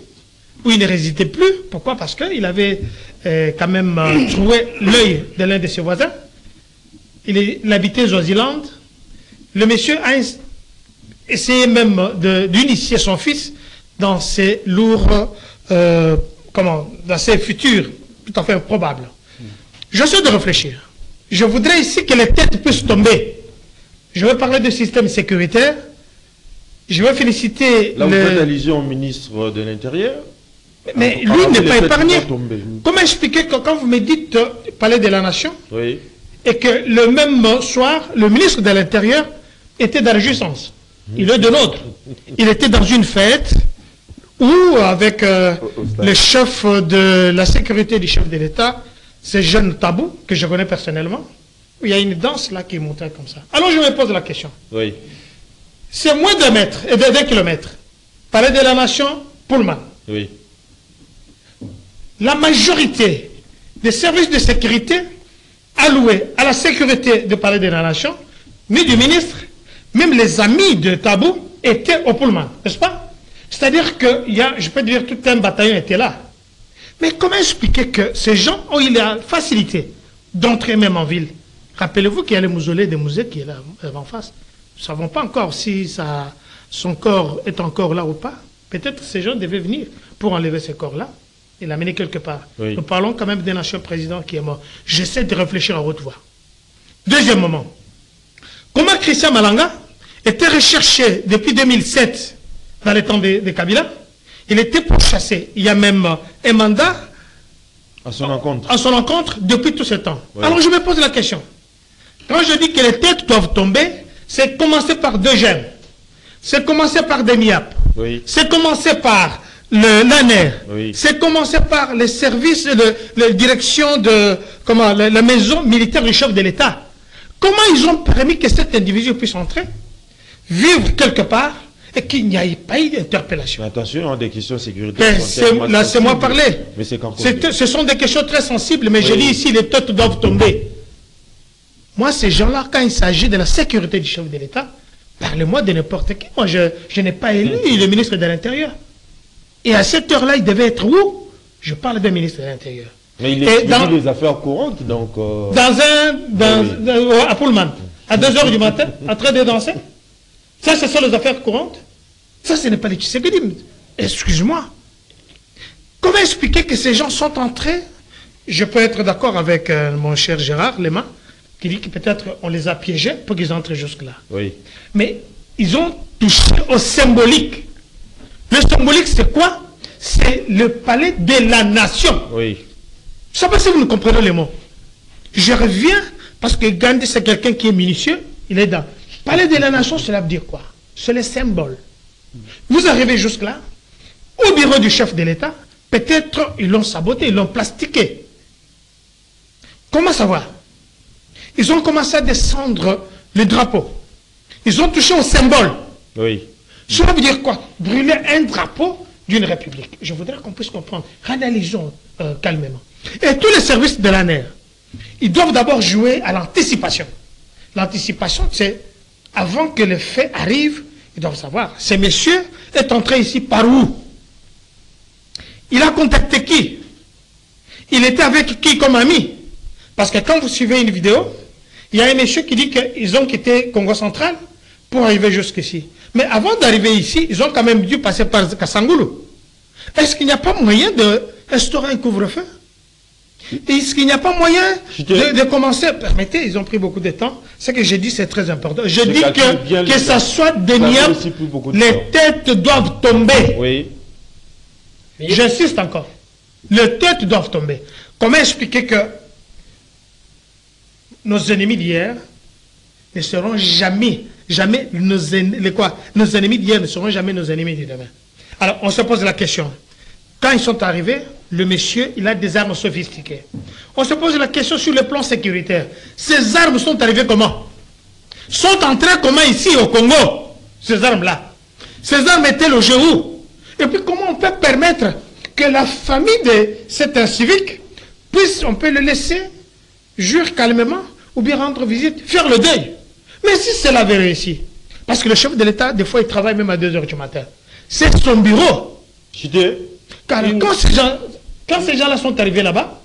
où il ne résidait plus. Pourquoi? Parce qu'il avait quand même trouvé l'œil de l'un de ses voisins. Il habitait aux Swaziland. Le monsieur a essayé même d'initier son fils dans ses lourds, dans ses futurs, tout à fait probables. J'essaie de réfléchir. Je voudrais ici que les têtes puissent tomber. Je vais parler du système sécuritaire. Je vais féliciter... Là, vous faites allusion au ministre de l'Intérieur. Mais lui n'est pas épargné. Comment expliquer que quand vous me dites Palais de la Nation, oui, et que le même soir, le ministre de l'Intérieur était dans la jouissance. Il est de l'autre. Il était dans une fête où, avec le chef de la sécurité du chef de l'État, ce jeune Tabou, que je connais personnellement, il y a une danse là qui montait comme ça. Alors je me pose la question. Oui. C'est moins d'un mètre et d'un kilomètre. Palais de la Nation, Pullman. Oui. La majorité des services de sécurité alloués à la sécurité du Palais de la Nation, ni du ministre, même les amis de Tabou étaient au Pullman, n'est-ce pas? C'est-à-dire que, je peux dire, tout un bataillon était là. Mais comment expliquer que ces gens ont eu la facilité d'entrer même en ville? Rappelez-vous qu'il y a le mausolée des musées qui est là en face. Nous ne savons pas encore si son corps est encore là ou pas. Peut-être ces gens devaient venir pour enlever ce corps-là et l'amener quelque part. Oui. Nous parlons quand même d'un ancien président qui est mort. J'essaie de réfléchir à haute voix. Deuxième moment. Comment Christian Malanga était recherché depuis 2007 dans les temps de Kabila? Il était pourchassé. Il y a même un mandat à son encontre depuis tout ce temps. Oui. Alors je me pose la question. Quand je dis que les têtes doivent tomber, c'est commencer par deux gemmes. C'est commencer par des MIAP. Oui. C'est commencer par l'ANER. Oui. C'est commencer par les services, la direction de la maison militaire du chef de l'État. Comment ils ont permis que cet individu puisse entrer, vivre quelque part, et qu'il n'y ait pas eu d'interpellation? Attention, des questions sécuritaires. Laissez-moi parler. Ce sont des questions très sensibles, mais oui, je dis ici, les têtes doivent tomber. Moi, ces gens-là, quand il s'agit de la sécurité du chef de l'État, parlez-moi de n'importe qui. Moi, je n'ai pas élu le ministre de l'Intérieur. Et à cette heure-là, il devait être où? Je parle d'un ministre de l'Intérieur. Mais il est dans les affaires courantes, donc... à Pullman, à 2 h du matin, en train de danser. Ça, ce sont les affaires courantes. Ça, ce n'est pas les Tshisekedi. Excuse-moi. Comment expliquer que ces gens sont entrés? Je peux être d'accord avec mon cher Gérard Lema, qui dit que peut-être on les a piégés pour qu'ils entrent jusque-là. Oui. Mais ils ont touché au symbolique. Le symbolique, c'est quoi? C'est le palais de la nation. Oui. Je ne sais pas si vous ne comprenez les mots. Je reviens parce que Gandhi, c'est quelqu'un qui est minutieux. Il est dans. Palais de la nation, cela veut dire quoi? C'est le symbole. Vous arrivez jusque-là, au bureau du chef de l'État, peut-être ils l'ont saboté, ils l'ont plastiqué. Comment savoir? Ils ont commencé à descendre le drapeau. Ils ont touché au symbole. Oui. Cela veut dire quoi? Brûler un drapeau d'une république. Je voudrais qu'on puisse comprendre. Analysons calmement. Et tous les services de l'ANER, ils doivent d'abord jouer à l'anticipation. L'anticipation, c'est avant que le fait arrive, ils doivent savoir. Ce monsieur est entré ici par où? Il a contacté qui? Il était avec qui comme ami? Parce que quand vous suivez une vidéo, il y a un monsieur qui dit qu'ils ont quitté Congo central pour arriver jusqu'ici. Mais avant d'arriver ici, ils ont quand même dû passer par Kassangoulou. Est-ce qu'il n'y a pas moyen d'instaurer un couvre-feu? Est-ce qu'il n'y a pas moyen de commencer? Permettez, ils ont pris beaucoup de temps. Ce que j'ai dit, c'est très important. Je dis que ça soit déniable, les têtes doivent tomber. Oui. J'insiste encore. Les têtes doivent tomber. Comment expliquer que nos ennemis d'hier ne seront jamais nos ennemis d'hier ne seront jamais nos ennemis de demain? Alors, on se pose la question. Quand ils sont arrivés, le monsieur, il a des armes sophistiquées. On se pose la question sur le plan sécuritaire. Ces armes sont arrivées comment? Sont entrées comment ici au Congo? Ces armes-là. Ces armes étaient logées où? Et puis comment on peut permettre que la famille de cet civique puisse, on peut le laisser jouir calmement ou bien rendre visite, faire le deuil. Mais si c'est la vérité ici, parce que le chef de l'État, des fois, il travaille même à 2 h du matin. C'est son bureau. Car quand ces gens-là sont arrivés là-bas,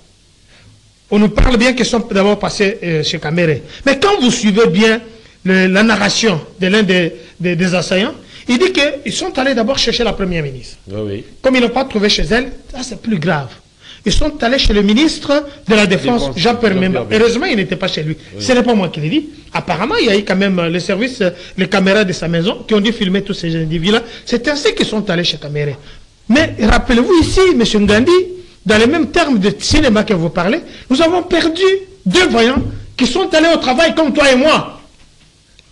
on nous parle bien qu'ils sont d'abord passés chez Caméré. Mais quand vous suivez bien la narration de l'un des assaillants, il dit qu'ils sont allés d'abord chercher la première ministre. Oui. Comme ils n'ont pas trouvé chez elle, ça c'est plus grave. Ils sont allés chez le ministre de la Défense, Jean-Pierre Memba. Heureusement, il n'était pas chez lui. Oui. Ce n'est pas moi qui l'ai dit. Apparemment, il y a eu quand même le service, les caméras de sa maison qui ont dû filmer tous ces individus-là. C'est ainsi qu'ils sont allés chez Caméré. Mais rappelez-vous ici, M. Ngandi, dans les mêmes termes de cinéma que vous parlez, nous avons perdu 2 voyants qui sont allés au travail comme toi et moi.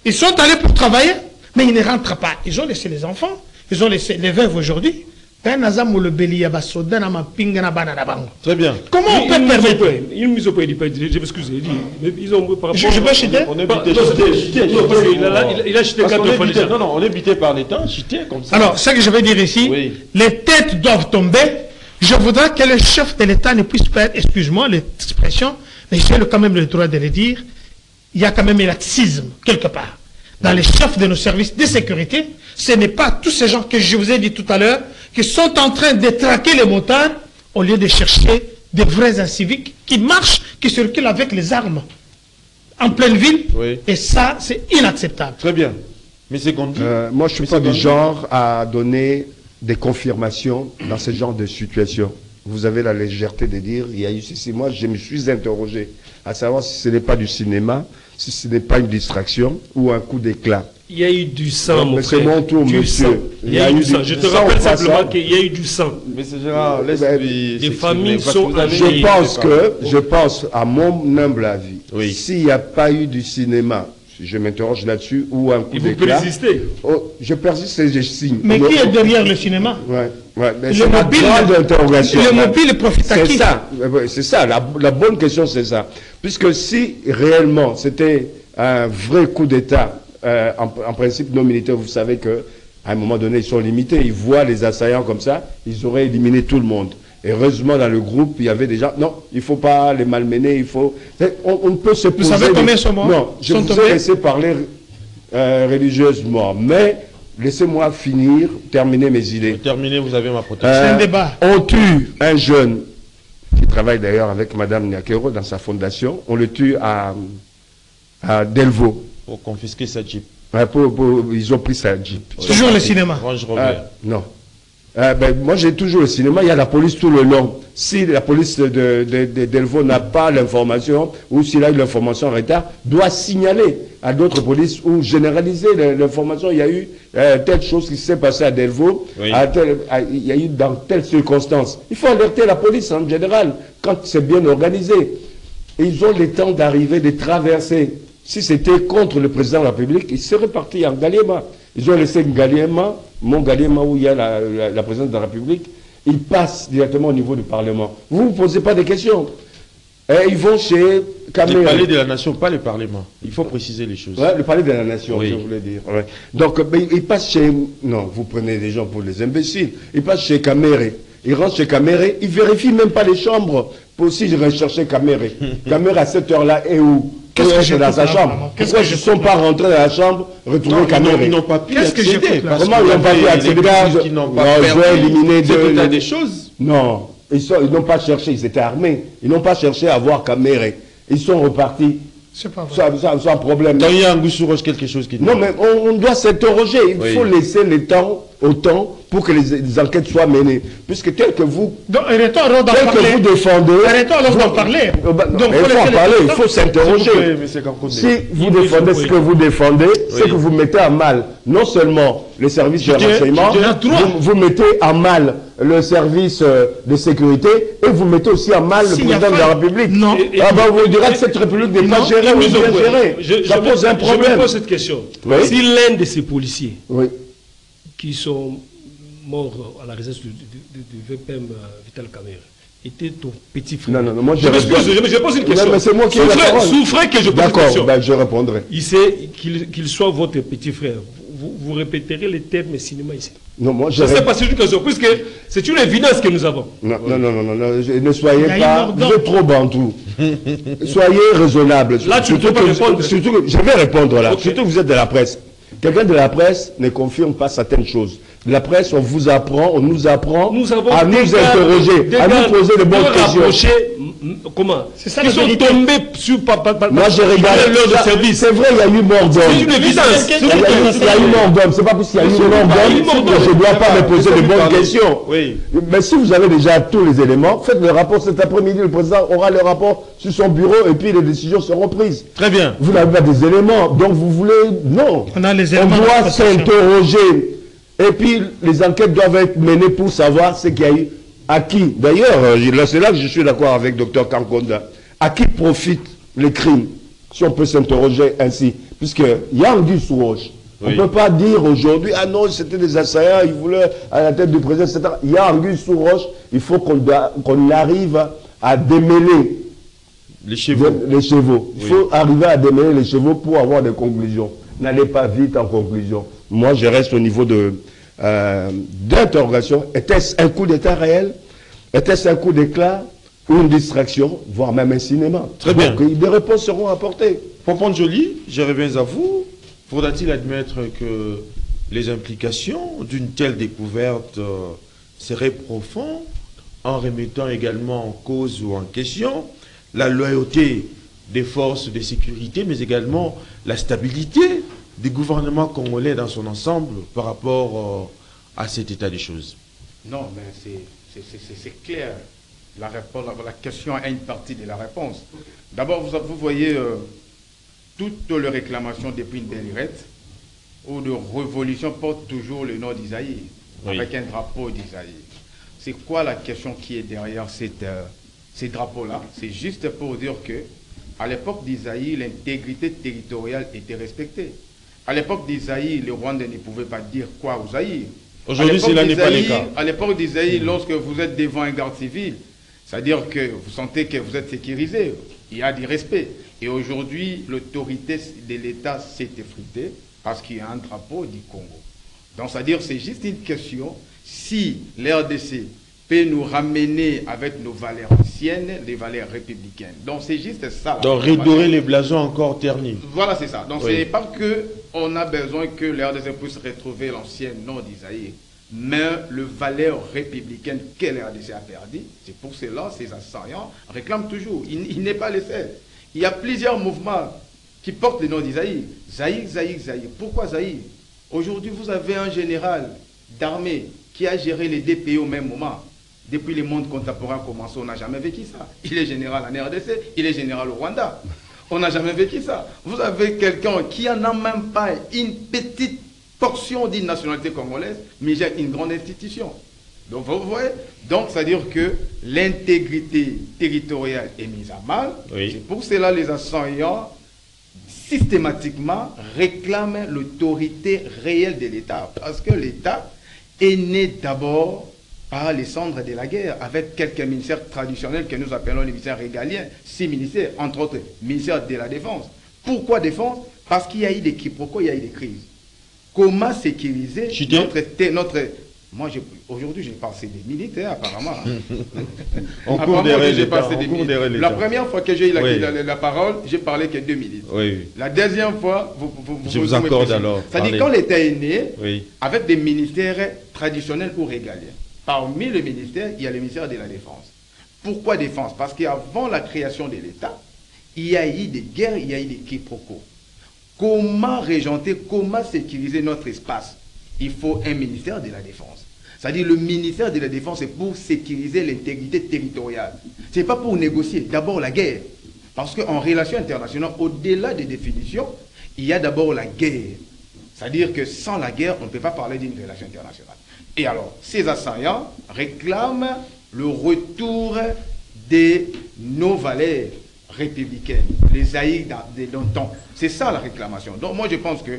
Ils sont allés pour travailler, mais ils ne rentrent pas. Ils ont laissé les enfants, ils ont laissé les veuves aujourd'hui. Très bien. Comment on peut permettre? Il mise au point, je m'excuse. Ils ont par rapport. Je peux chuter? On est buté. Il a chuté 4 fois déjà. Non, on est buté par l'État, chuté comme ça. Alors, ce que je veux dire ici, oui. Les têtes doivent tomber. Je voudrais que le chef de l'État ne puisse pas, excuse-moi l'expression, mais j'ai quand même le droit de le dire, il y a quand même un laxisme, quelque part. Dans les chefs de nos services de sécurité, ce n'est pas tous ces gens que je vous ai dit tout à l'heure qui sont en train de traquer les motards au lieu de chercher des vrais inciviques qui marchent, qui circulent avec les armes en pleine ville. Oui. Et ça, c'est inacceptable. Très bien. Mais c'est qu'on dit. Moi, je ne suis pas du genre à donner des confirmations dans ce genre de situation. Vous avez la légèreté de dire, il y a eu ceci. Moi, je me suis interrogé à savoir si ce n'est pas du cinéma, si ce n'est pas une distraction ou un coup d'éclat. Il y a eu du sang, mon frère. C'est mon tour, monsieur. Il y a eu du sang. Je te rappelle simplement qu'il y a eu du sang. Mais c'est Gérard, laisse-lui. Les familles sont... Je pense, à mon humble avis, oui. S'il n'y a pas eu du cinéma, je m'interroge là-dessus, ou un coup d'éclat... Et vous persistez? Je persiste et je signe. Mais qui est derrière le cinéma? Ouais, mais c'est la grande interrogation. Le mobile profite à qui? C'est ça, la bonne question c'est ça. Puisque si réellement c'était un vrai coup d'État, en principe nos militaires, vous savez qu'à un moment donné ils sont limités, ils voient les assaillants comme ça, ils auraient éliminé tout le monde. Heureusement, dans le groupe, il y avait déjà... Non, il ne faut pas les malmener, il faut... On peut se poser... Vous savez combien sont morts? Non, je vous ai laissé parler religieusement, mais laissez-moi terminer mes idées. Terminer, vous avez ma protection. C'est un débat. On tue un jeune qui travaille d'ailleurs avec Mme Nyakero dans sa fondation. On le tue à Delvaux. Pour confisquer sa Jeep. Ils ont pris sa Jeep. Toujours le cinéma. Non. Moi, j'ai toujours le cinéma. Il y a la police tout le long. Si la police de Delvaux n'a pas l'information, ou s'il a eu l'information en retard, doit signaler à d'autres polices ou généraliser l'information. Il y a eu telle chose qui s'est passée à Delvaux, oui. Il y a eu dans telle circonstance. Il faut alerter la police en général, quand c'est bien organisé. Et ils ont le temps d'arriver, de traverser. Si c'était contre le président de la République, ils seraient partis en Galiema. Ils ont laissé Galiema, mon Galiema où il y a la présidence de la République, ils passent directement au niveau du Parlement. Vous ne vous posez pas de questions. Ils vont chez Caméré. Le palais de la nation, pas le Parlement. Il faut préciser les choses. Ouais, le palais de la nation, oui. Je voulais dire. Ouais. Donc, ils passent chez... Non, vous prenez des gens pour les imbéciles. Ils passent chez Caméré. Ils rentrent chez Caméré. Ils ne vérifient même pas les chambres pour aussi rechercher Caméré. Caméré, à cette heure-là, est où? Qu'est-ce que j'ai dans sa chambre? Pourquoi ils ne sont pas rentrés dans la chambre, retrouver Caméré? Ils n'ont pas pu accéder. Comment ils n'ont pas pu accéder? Ils n'ont pas éliminé des choses. Non, ils n'ont pas cherché, ils étaient armés. Ils n'ont pas cherché à voir Caméré. Ils sont repartis. C'est pas vrai. Sans problème. Quand il y a un goût sur quelque chose qui... Non, mais on doit s'interroger. Il faut laisser le temps au temps pour que les enquêtes soient menées. Puisque tel que vous... Donc, arrêtons alors d'en parler. Que vous défendez... Arrêtons alors d'en parler. Donc, il faut en parler, il faut s'interroger. Si vous défendez ce que vous défendez, c'est que vous mettez à mal non seulement les services de renseignement, vous mettez à mal le service de sécurité et vous mettez aussi à mal le président de la République. Non. Vous direz que cette République n'est pas gérée ou bien gérée. Ça pose un problème. Je me pose cette question. Si l'un de ces policiers qui sont morts à la résidence du VPM Vital Caméré, était ton petit frère. Non, moi je m'excuse, je pose une question. Non, mais c'est moi qui ai la parole. Souffrez que je pose une question. D'accord, ben je répondrai. Il sait qu'il soit votre petit frère. Vous répéterez les termes cinéma ici. Non, moi je ne sais pas si c'est une question, puisque c'est une évidence que nous avons. Non, ne soyez pas, vous êtes trop bantou. Soyez raisonnable. Là, tu ne peux pas répondre. Surtout que, je vais répondre là, surtout que vous êtes de la presse. Quelqu'un de la presse ne confirme pas certaines choses. De la presse, on vous apprend, on nous apprend à nous interroger, à nous poser de bonnes questions. Comment? C'est ça, ils sont tombés sur moi, je regarde leur service. C'est vrai, il y a eu mort d'homme. C'est une évidence. Il y a eu mort d'homme. C'est pas parce qu'il y a eu mort d'homme que je ne dois pas me poser de bonnes questions. Oui. Mais si vous avez déjà tous les éléments, faites le rapport cet après-midi. Le président aura le rapport sur son bureau et puis les décisions seront prises. Très bien. Vous n'avez pas des éléments, donc vous voulez... Non. On a les éléments. On doit s'interroger. Et puis, les enquêtes doivent être menées pour savoir ce qu'il y a eu. À qui? D'ailleurs, c'est là que je suis d'accord avec Dr Kankonda. À qui profitent les crimes? Si on peut s'interroger ainsi. Puisqu'il y a anguille sous roche. Oui. On ne peut pas dire aujourd'hui, ah non, c'était des assaillants, ils voulaient à la tête du président, etc. Il y a anguille sous roche. Il faut qu'on arrive à démêler les chevaux. Il faut arriver à démêler les chevaux pour avoir des conclusions. N'allez pas vite en conclusion. Moi, je reste au niveau d'interrogation. Était-ce un coup d'État réel? Était-ce un coup d'éclat ou une distraction, voire même un cinéma? Très bien. Donc, des réponses seront apportées. Pompon Joly, je reviens à vous. Faudra-t-il admettre que les implications d'une telle découverte seraient profondes en remettant également en cause ou en question la loyauté des forces de sécurité, mais également la stabilité du gouvernement congolais dans son ensemble par rapport à cet état des choses? Non, mais c'est clair. La question a une partie de la réponse. D'abord, vous voyez toutes les réclamations depuis une belle lurette ou de révolution portent toujours le nom d'Isaïe, oui, avec un drapeau d'Isaïe. C'est quoi la question qui est derrière ces drapeaux-là? C'est juste pour dire que à l'époque d'Isaïe, l'intégrité territoriale était respectée. À l'époque d'Isaïe, le Rwandais ne pouvait pas dire quoi aux Zaïre. Aujourd'hui, cela n'est pas le cas. À l'époque d'Isaïe, lorsque vous êtes devant un garde civil, c'est-à-dire que vous sentez que vous êtes sécurisé, il y a du respect. Et aujourd'hui, l'autorité de l'État s'est effritée parce qu'il y a un drapeau du Congo. Donc, c'est-à-dire c'est juste une question, si l'RDC peut nous ramener avec nos valeurs anciennes, les valeurs républicaines. Donc, c'est juste ça. Donc, redorer les blasons encore ternis. Voilà, c'est ça. Donc, oui, ce n'est pas qu'on a besoin que l'RDC puisse retrouver l'ancien nom d'Isaïe, mais le valeur républicaine que l'RDC a perdu. C'est pour cela ces assaillants réclament toujours. Il n'est pas le seul. Il y a plusieurs mouvements qui portent le nom d'Isaïe. Zaïre, Zaïre, Zaïre. Pourquoi Zaïre? Aujourd'hui, vous avez un général d'armée qui a géré les deux pays au même moment. Depuis le monde contemporain a commencé, on n'a jamais vécu ça. Il est général en RDC, il est général au Rwanda. On n'a jamais vécu ça. Vous avez quelqu'un qui n'en a même pas une petite portion d'une nationalité congolaise, mais j'ai une grande institution. Donc, vous voyez, donc, c'est-à-dire que l'intégrité territoriale est mise à mal. Oui. C'est pour cela que les assaillants, systématiquement, réclament l'autorité réelle de l'État. Parce que l'État est né d'abord par les cendres de la guerre, avec quelques ministères traditionnels que nous appelons les ministères régaliens, 6 ministères, entre autres, ministère de la Défense. Pourquoi Défense? Parce qu'il y a eu des quiproquos, il y a eu des crises. Comment sécuriser notre... Moi, aujourd'hui, j'ai passé des militaires, apparemment. On court derrière l'État. La première fois que j'ai eu la parole, j'ai parlé que 2 minutes. Oui. La deuxième fois, je vous accorde alors. C'est-à-dire quand l'État est né, oui, avec des ministères traditionnels ou régaliens. Parmi les ministères, il y a le ministère de la Défense. Pourquoi Défense? Parce qu'avant la création de l'État, il y a eu des guerres, il y a eu des quiproquos. Comment régenter, comment sécuriser notre espace? Il faut un ministère de la Défense. C'est-à-dire le ministère de la Défense est pour sécuriser l'intégrité territoriale. Ce n'est pas pour négocier d'abord la guerre. Parce qu'en relation internationale, au-delà des définitions, il y a d'abord la guerre. C'est-à-dire que sans la guerre, on ne peut pas parler d'une relation internationale. Et alors, ces assaillants réclament le retour de nos valeurs républicaines, les Zaïre d'antan. C'est ça la réclamation. Donc moi je pense que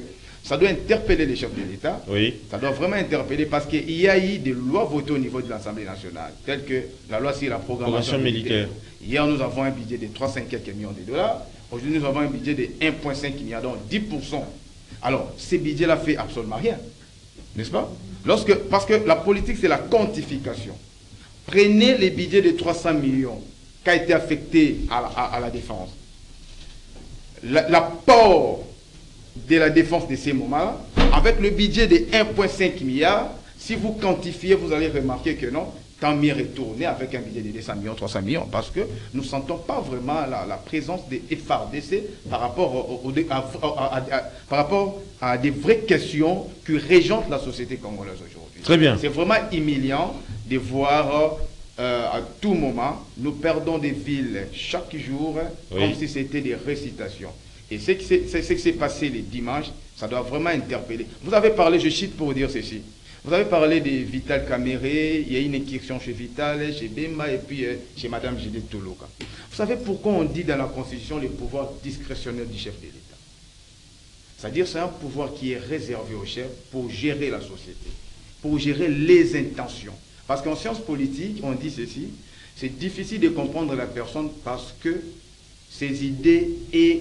Ça doit interpeller les chefs de l'État. Oui. Ça doit vraiment interpeller parce qu'il y a eu des lois votées au niveau de l'Assemblée nationale, telles que la loi sur la programmation militaire. Hier, nous avons un budget de 3,5 quelques millions de dollars. Aujourd'hui, nous avons un budget de 1,5 milliard, donc 10%. Alors, ces budgets-là ne font absolument rien. N'est-ce pas? Parce que la politique, c'est la quantification. Prenez les budgets de 300 millions qui a été affecté à la défense. L'apport de la défense de ces moments-là, avec le budget de 1,5 milliard, si vous quantifiez, vous allez remarquer que non, tant mieux retourner avec un budget de 200 millions, 300 millions, parce que nous ne sentons pas vraiment la présence des FARDC par rapport à des vraies questions qui régentent la société congolaise aujourd'hui. Très bien. C'est vraiment humiliant de voir à tout moment, nous perdons des villes chaque jour, comme si c'était des récitations. Et ce qui s'est passé les dimanches, ça doit vraiment interpeller. Vous avez parlé, je cite pour dire ceci, vous avez parlé de Vital Caméré, il y a une inquiétude chez Vital, chez Bemba et puis chez Madame Judith Toloka. Vous savez pourquoi on dit dans la Constitution le pouvoir discrétionnaire du chef de l'État? C'est-à-dire c'est un pouvoir qui est réservé au chef pour gérer la société, pour gérer les intentions. Parce qu'en sciences politiques, on dit ceci, c'est difficile de comprendre la personne parce que ses idées sont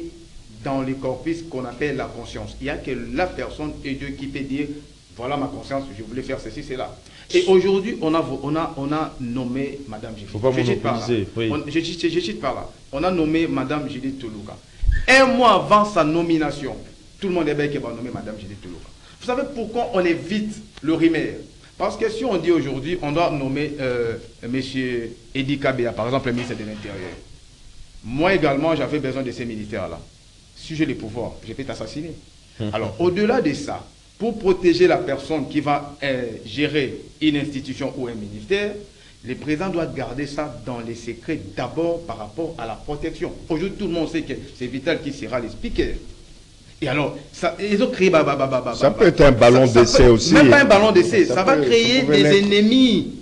dans le corpus qu'on appelle la conscience. Il n'y a que la personne et Dieu qui peut dire, voilà ma conscience, je voulais faire ceci, cela. Et aujourd'hui, on a nommé Madame Judith. Faut pas monopoliser. Je cite par là. On a nommé Madame Judith Toloka. Un mois avant sa nomination, tout le monde est bien qui va nommer Madame Judith Toloka. Vous savez pourquoi on évite le rumeur? Parce que si on dit aujourd'hui, on doit nommer M. Edi Kabea, par exemple, le ministre de l'Intérieur. Moi également, j'avais besoin de ces militaires-là. Si j'ai les pouvoirs, je peux t'assassiner. Alors, au-delà de ça, pour protéger la personne qui va gérer une institution ou un ministère, le président doit garder ça dans les secrets d'abord par rapport à la protection. Aujourd'hui, tout le monde sait que c'est Vital qui sera le speaker. Et alors, ils ont créé... Ça peut être un ballon d'essai aussi. Même pas un ballon d'essai, ça va créer des ennemis.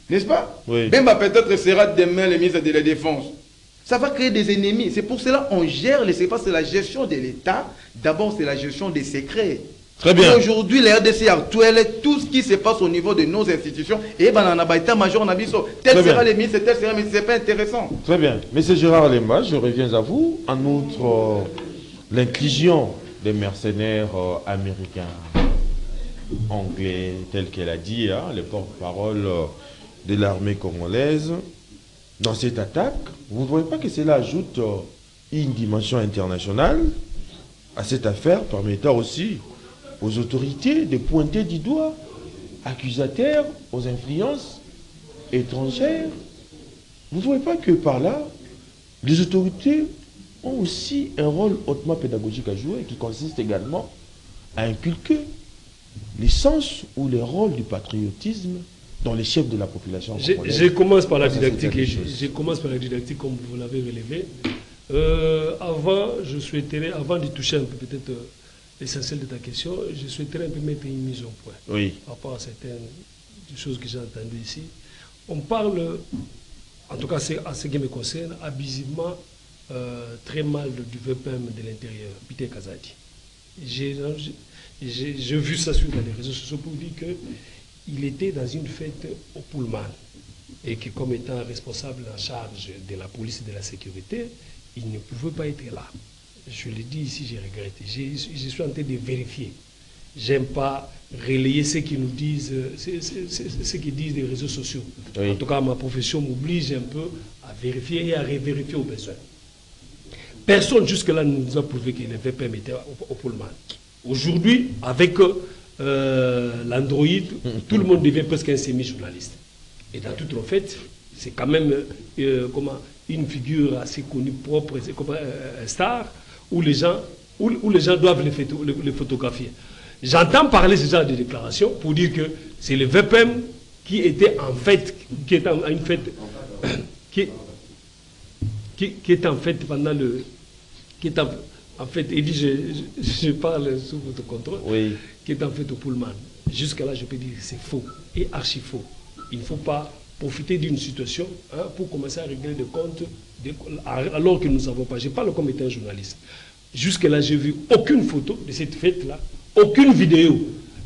N'est-ce pas? Oui. Bemba peut-être sera demain le ministre de la Défense. Ça va créer des ennemis. C'est pour cela qu'on gère les secrets. C'est la gestion de l'État. D'abord, c'est la gestion des secrets. Très bien. Aujourd'hui, la RDC actuelle, tout ce qui se passe au niveau de nos institutions, et état-major Nabiso, tel sera le ministre, tel sera, mais ce n'est pas intéressant. Très bien. Monsieur Gérard Lemba, je reviens à vous. En outre, l'inclusion des mercenaires américains, anglais, tel qu'elle a dit, hein, les porte-parole de l'armée congolaise, dans cette attaque, vous ne voyez pas que cela ajoute une dimension internationale à cette affaire, permettant aussi aux autorités de pointer du doigt accusateurs aux influences étrangères? Vous ne voyez pas que par là, les autorités ont aussi un rôle hautement pédagogique à jouer qui consiste également à inculquer les sens ou les rôles du patriotisme dans les chefs de la population. Je commence par la didactique, je commence par la didactique comme vous l'avez relevé. Avant de toucher un peu peut-être l'essentiel de ta question, je souhaiterais un peu mettre une mise au point. Oui. Par rapport à certaines choses que j'ai entendues ici. On parle, en tout cas à ce qui me concerne, abusivement très mal du VPM de l'intérieur, Peter Kazadi. J'ai vu ça sur les réseaux sociaux pour dire qu'il était dans une fête au Pullman et que comme étant responsable en charge de la police et de la sécurité, il ne pouvait pas être là. Je le dis ici, j'ai regretté. Je suis en train de vérifier. J'aime pas relayer ce qu'ils nous disent, ce qu'ils disent des réseaux sociaux. Oui. En tout cas, ma profession m'oblige un peu à vérifier et à révérifier au besoin. Personne jusque-là ne nous a prouvé que le VPM était au Pullman. Aujourd'hui, avec l'Android, tout le monde devient presque un semi-journaliste. Et dans toute en fait, c'est quand même une figure assez connue, propre, comme un star, où les gens doivent les photographier. J'entends parler ce genre de déclaration pour dire que c'est le VPM qui était en fait, qui est en fait pendant le... En fait, il dit, je parle sous votre contrôle, oui. Qui est en fait au Pullman. Jusqu'à là, je peux dire que c'est faux et archi faux. Il ne faut pas profiter d'une situation pour commencer à régler des comptes alors que nous ne savons pas. Je parle comme étant un journaliste. Jusque-là, j'ai vu aucune photo de cette fête-là, aucune vidéo.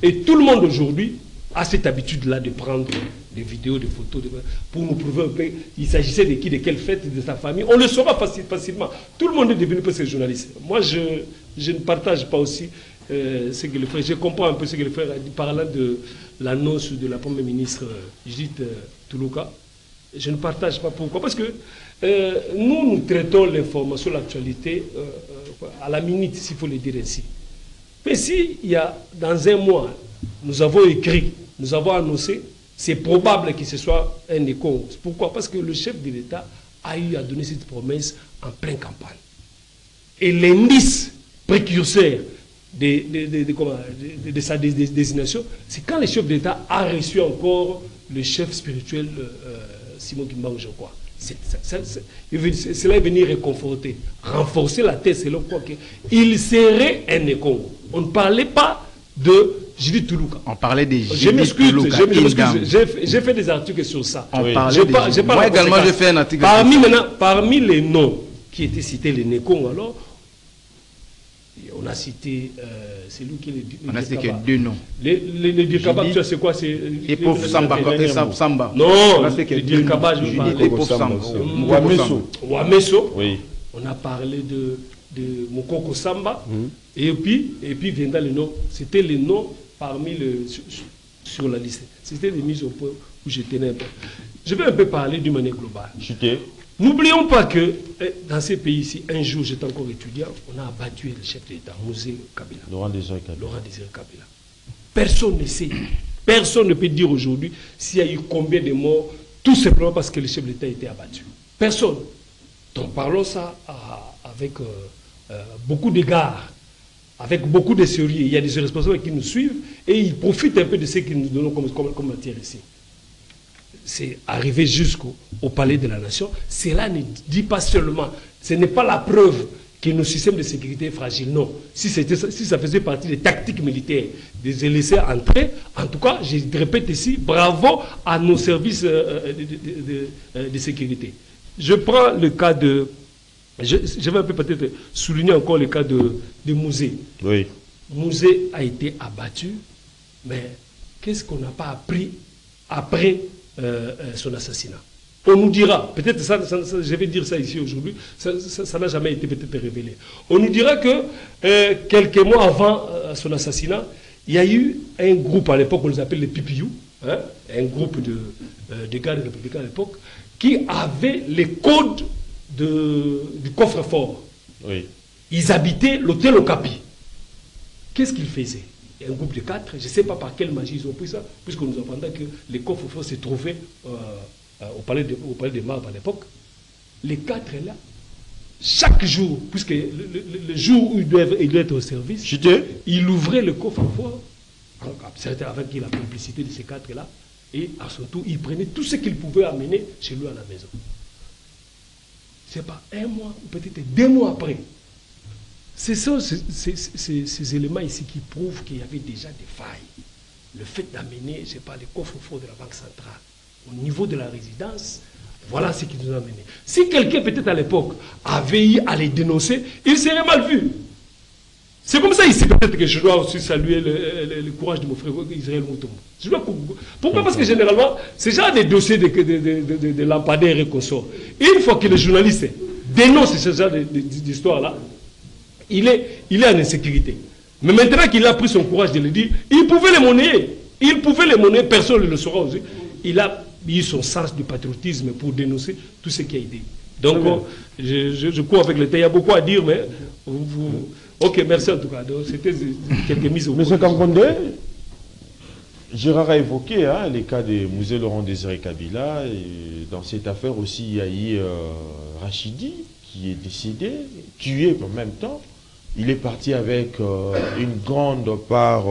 Et tout le monde aujourd'hui a cette habitude-là de prendre des vidéos, des photos, pour nous prouver un peu, il s'agissait de qui, de quelle fête, de sa famille. On le saura facilement. Tout le monde est devenu presque journaliste. Moi, je ne partage pas aussi ce que le frère, je comprends un peu ce que le frère a dit, parlant de l'annonce de la première ministre Judith Toulouka. Je ne partage pas. Pourquoi? Parce que nous traitons l'information, l'actualité à la minute, s'il faut le dire ainsi. Mais si il y a, dans un mois, nous avons écrit, nous avons annoncé, c'est probable que ce soit un écho. Pourquoi? Parce que le chef de l'État a eu à donner cette promesse en pleine campagne. Et l'indice précurseur de sa désignation, c'est quand le chef d'État a reçu encore le chef spirituel Simon Kimbangu, je crois. Cela est venu réconforter, renforcer la thèse selon quoi il serait un écho. On ne parlait pas de Judith Toulouka. On parlait de Judith Toulouka. Je m'excuse, j'ai fait des articles sur ça. Moi également, j'ai fait un article. Parmi les noms qui étaient cités, les Nekong, alors, on a cité, c'est lui qui est le On a cité que deux noms. Le Dirkaba, tu sais c'est quoi? Et pauvre Samba. Non, le Dirkaba, je veux parler. Wameso. Oui. On a parlé de Mokoko Samba. Et puis viendra le nom. C'était les noms parmi sur la liste. C'était les mises au point où je tenais un peu. Je vais un peu parler d'une manière globale. N'oublions pas que dans ces pays-ci, un jour, j'étais encore étudiant, on a abattu le chef d'État, Mosé Kabila. Laurent Désiré Kabila. Personne ne sait, personne ne peut dire aujourd'hui s'il y a eu combien de morts, tout simplement parce que le chef d'État a été abattu. Personne. Donc parlons ça avec beaucoup d'égards, avec beaucoup de sérieux. Il y a des responsables qui nous suivent et ils profitent un peu de ce qu'ils nous donnent comme matière ici. C'est arrivé jusqu'au palais de la nation. Cela ne dit pas seulement, ce n'est pas la preuve que nos systèmes de sécurité est fragile. Non. Si ça faisait partie des tactiques militaires, de les laisser entrer, en tout cas, je répète ici, bravo à nos services de sécurité. Je prends le cas de... Je vais un peu peut-être souligner encore le cas de Mouzé. Oui. Mouzé a été abattu, mais qu'est-ce qu'on n'a pas appris après son assassinat? On nous dira, peut-être je vais dire ça ici aujourd'hui, ça n'a jamais été peut-être révélé. On nous dira que quelques mois avant son assassinat, il y a eu un groupe à l'époque, on les appelle les PPU, hein, un groupe de gardes républicains à l'époque, qui avait les codes du coffre-fort. Oui. Ils habitaient l'hôtel Okapi. Qu'est-ce qu'ils faisaient? Un groupe de 4, je ne sais pas par quelle magie ils ont pris ça, puisque nous apprenons que les coffres-forts se trouvaient au palais de Marbre à l'époque. Les 4 là, chaque jour, puisque le jour où ils doivent être au service, il ouvrait le coffre-fort, avec la complicité de ces 4 là, et à son tour, il prenait tout ce qu'il pouvait amener chez lui à la maison. Ce n'est pas un mois, ou peut-être 2 mois après. Ce sont ces éléments ici qui prouvent qu'il y avait déjà des failles. Le fait d'amener, je sais pas, les coffres-forts de la Banque centrale au niveau de la résidence, voilà ce qui nous a amené. Si quelqu'un, peut-être à l'époque, avait eu à les dénoncer, il serait mal vu. C'est comme ça ici, peut-être que je dois aussi saluer le courage de mon frère Israël Moutombo. Pourquoi? Parce que généralement, c'est genre des dossiers de lampadaires et consorts. Une fois que le journaliste dénonce ce genre d'histoire-là, il est en insécurité. Mais maintenant qu'il a pris son courage de le dire, il pouvait les monnayer. Il pouvait les monnayer, personne ne le saura aussi. Il a eu son sens du patriotisme pour dénoncer tout ce qui a été. Donc, je cours avec le temps. Il y a beaucoup à dire, mais ok, merci en tout cas. C'était quelques mises au point. Monsieur Kamkonde, Gérard a évoqué les cas de Mouzé Laurent Désiré Kabila. Et dans cette affaire aussi, il y a eu Rachidi qui est décédé, tué en même temps. Il est parti avec une grande part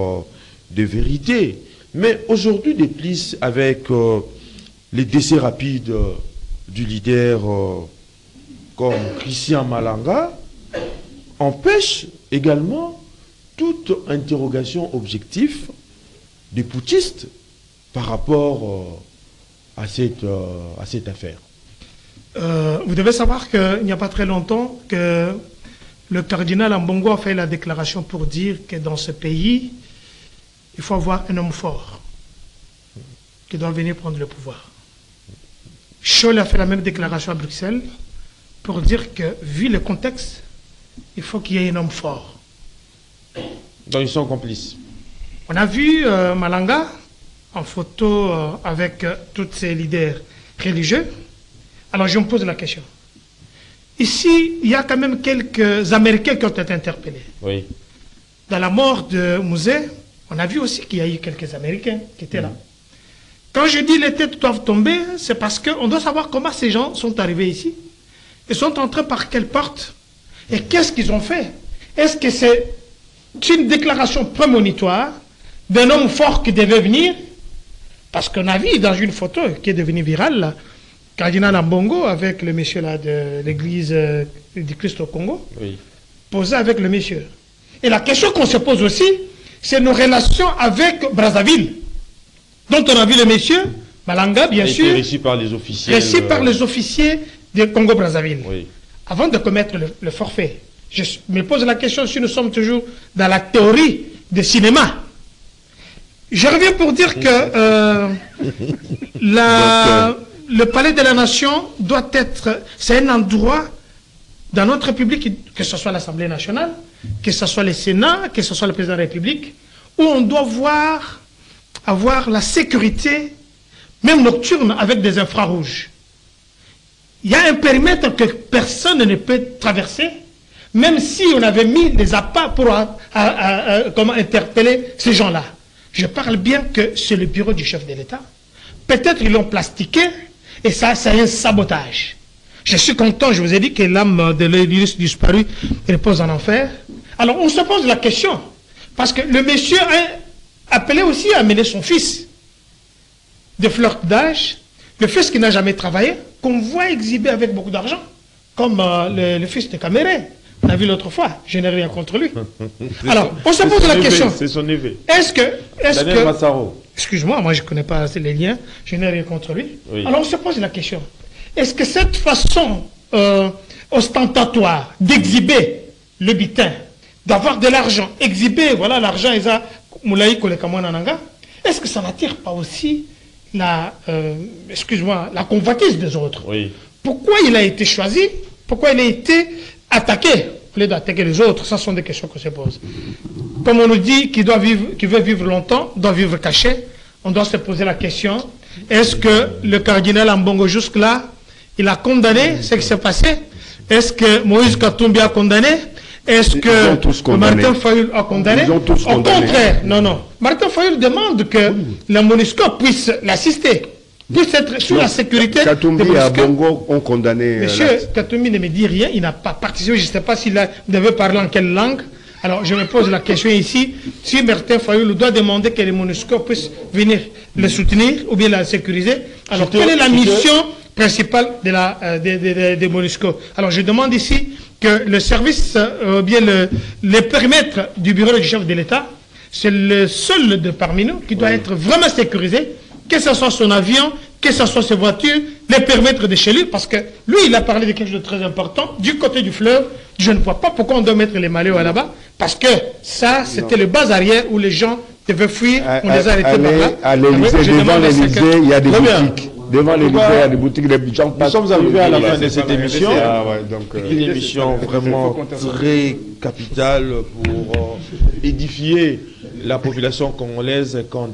de vérité. Mais aujourd'hui, des plis avec les décès rapides du leader comme Christian Malanga empêchent également toute interrogation objective des putschistes par rapport à cette affaire. Vous devez savoir qu'il n'y a pas très longtemps que le cardinal Ambongo a fait la déclaration pour dire que dans ce pays, il faut avoir un homme fort qui doit venir prendre le pouvoir. Scholl a fait la même déclaration à Bruxelles pour dire que, vu le contexte, il faut qu'il y ait un homme fort. Donc ils sont complices. On a vu Malanga en photo avec tous ces leaders religieux. Alors je me pose la question. Ici, il y a quand même quelques Américains qui ont été interpellés. Oui. Dans la mort de Mouzé, on a vu aussi qu'il y a eu quelques Américains qui étaient là. Quand je dis les têtes doivent tomber, c'est parce qu'on doit savoir comment ces gens sont arrivés ici. Ils sont entrés par quelle porte et qu'est-ce qu'ils ont fait. Est-ce que c'est une déclaration prémonitoire d'un homme fort qui devait venir? Parce qu'on a vu dans une photo qui est devenue virale, là, Cardinal Ambongo avec le monsieur là de l'église du Christ au Congo, Oui. posé avec le monsieur. Et la question qu'on se pose aussi, c'est nos relations avec Brazzaville, dont on a vu le monsieur, Malanga bien sûr, Récit par les officiers. récit par les officiers de Congo-Brazzaville. Oui. Avant de commettre le forfait, je me pose la question si nous sommes toujours dans la théorie du cinéma. Je reviens pour dire que le palais de la nation doit être, c'est un endroit dans notre République, que ce soit l'Assemblée nationale, que ce soit le Sénat, que ce soit le président de la République, où on doit avoir la sécurité, même nocturne, avec des infrarouges. Il y a un périmètre que personne ne peut traverser, même si on avait mis des appâts pour comment interpeller ces gens-là. Je parle bien que c'est le bureau du chef de l'État. Peut-être ils l'ont plastiqué, et ça, c'est un sabotage. Je suis content, je vous ai dit que l'âme de l'illustre disparu repose en enfer. Alors on se pose la question, parce que le monsieur a appelé aussi à amener son fils de flirt d'âge, le fils qui n'a jamais travaillé, qu'on voit exhiber avec beaucoup d'argent, comme le fils de Caméré. On a vu l'autre fois, je n'ai rien contre lui. Alors, on se pose la question. C'est son évêque. Est-ce Massaro. Excuse-moi, moi je ne connais pas les liens, je n'ai rien contre lui. Oui. Alors on se pose la question. Est-ce que cette façon ostentatoire d'exhiber le butin, d'avoir de l'argent, exhiber, voilà l'argent, est-ce que ça n'attire pas aussi la convoitise des autres? Oui. Pourquoi il a été choisi? Pourquoi il a été attaqué? Au lieu d'attaquer les autres, ça sont des questions qu'on se pose. Comme on nous dit qu'il veut vivre longtemps, doit vivre caché, on doit se poser la question, est-ce que le cardinal Ambongo jusque-là, il a condamné ce qui s'est passé? Est-ce que Moïse Katumbi a condamné? Est-ce que Martin Fayulu a condamné? Ils ont tous condamné. Au contraire, non. Martin Fayulu demande que la MONUSCO puisse l'assister, puisse être sous la sécurité. Katumbi et Ambongo ont condamné. Monsieur Katumbi ne me dit rien, il n'a pas participé, je ne sais pas s'il devait parler en quelle langue. Alors je me pose la question ici, si Martin Fayulu doit demander que les MONUSCO puissent venir le soutenir ou bien la sécuriser, alors quelle est la mission principale des MONUSCO? Alors je demande ici que le service, bien le périmètre du bureau du chef de l'État, c'est le seul de parmi nous qui doit être vraiment sécurisé, que ce soit son avion, que ce soit ses voitures, les périmètres de chez lui, parce que lui, il a parlé de quelque chose de très important, du côté du fleuve. Je ne vois pas pourquoi on doit mettre les Maléos là-bas, parce que ça, c'était le bas arrière où les gens devaient fuir, on les a arrêtés par là. À l'Élysée, devant l'Élysée, il y a des boutiques. Devant l'Élysée, il y a des boutiques de gens. Nous sommes arrivés à la fin de cette émission. Une Une émission vraiment très capitale pour édifier la population congolaise quant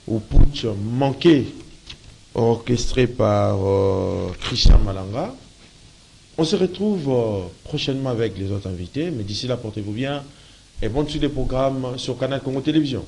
au putsch manqué orchestré par Christian Malanga. On se retrouve prochainement avec les autres invités, mais d'ici là, portez-vous bien et bonne suite des programmes sur Canal Congo Télévision.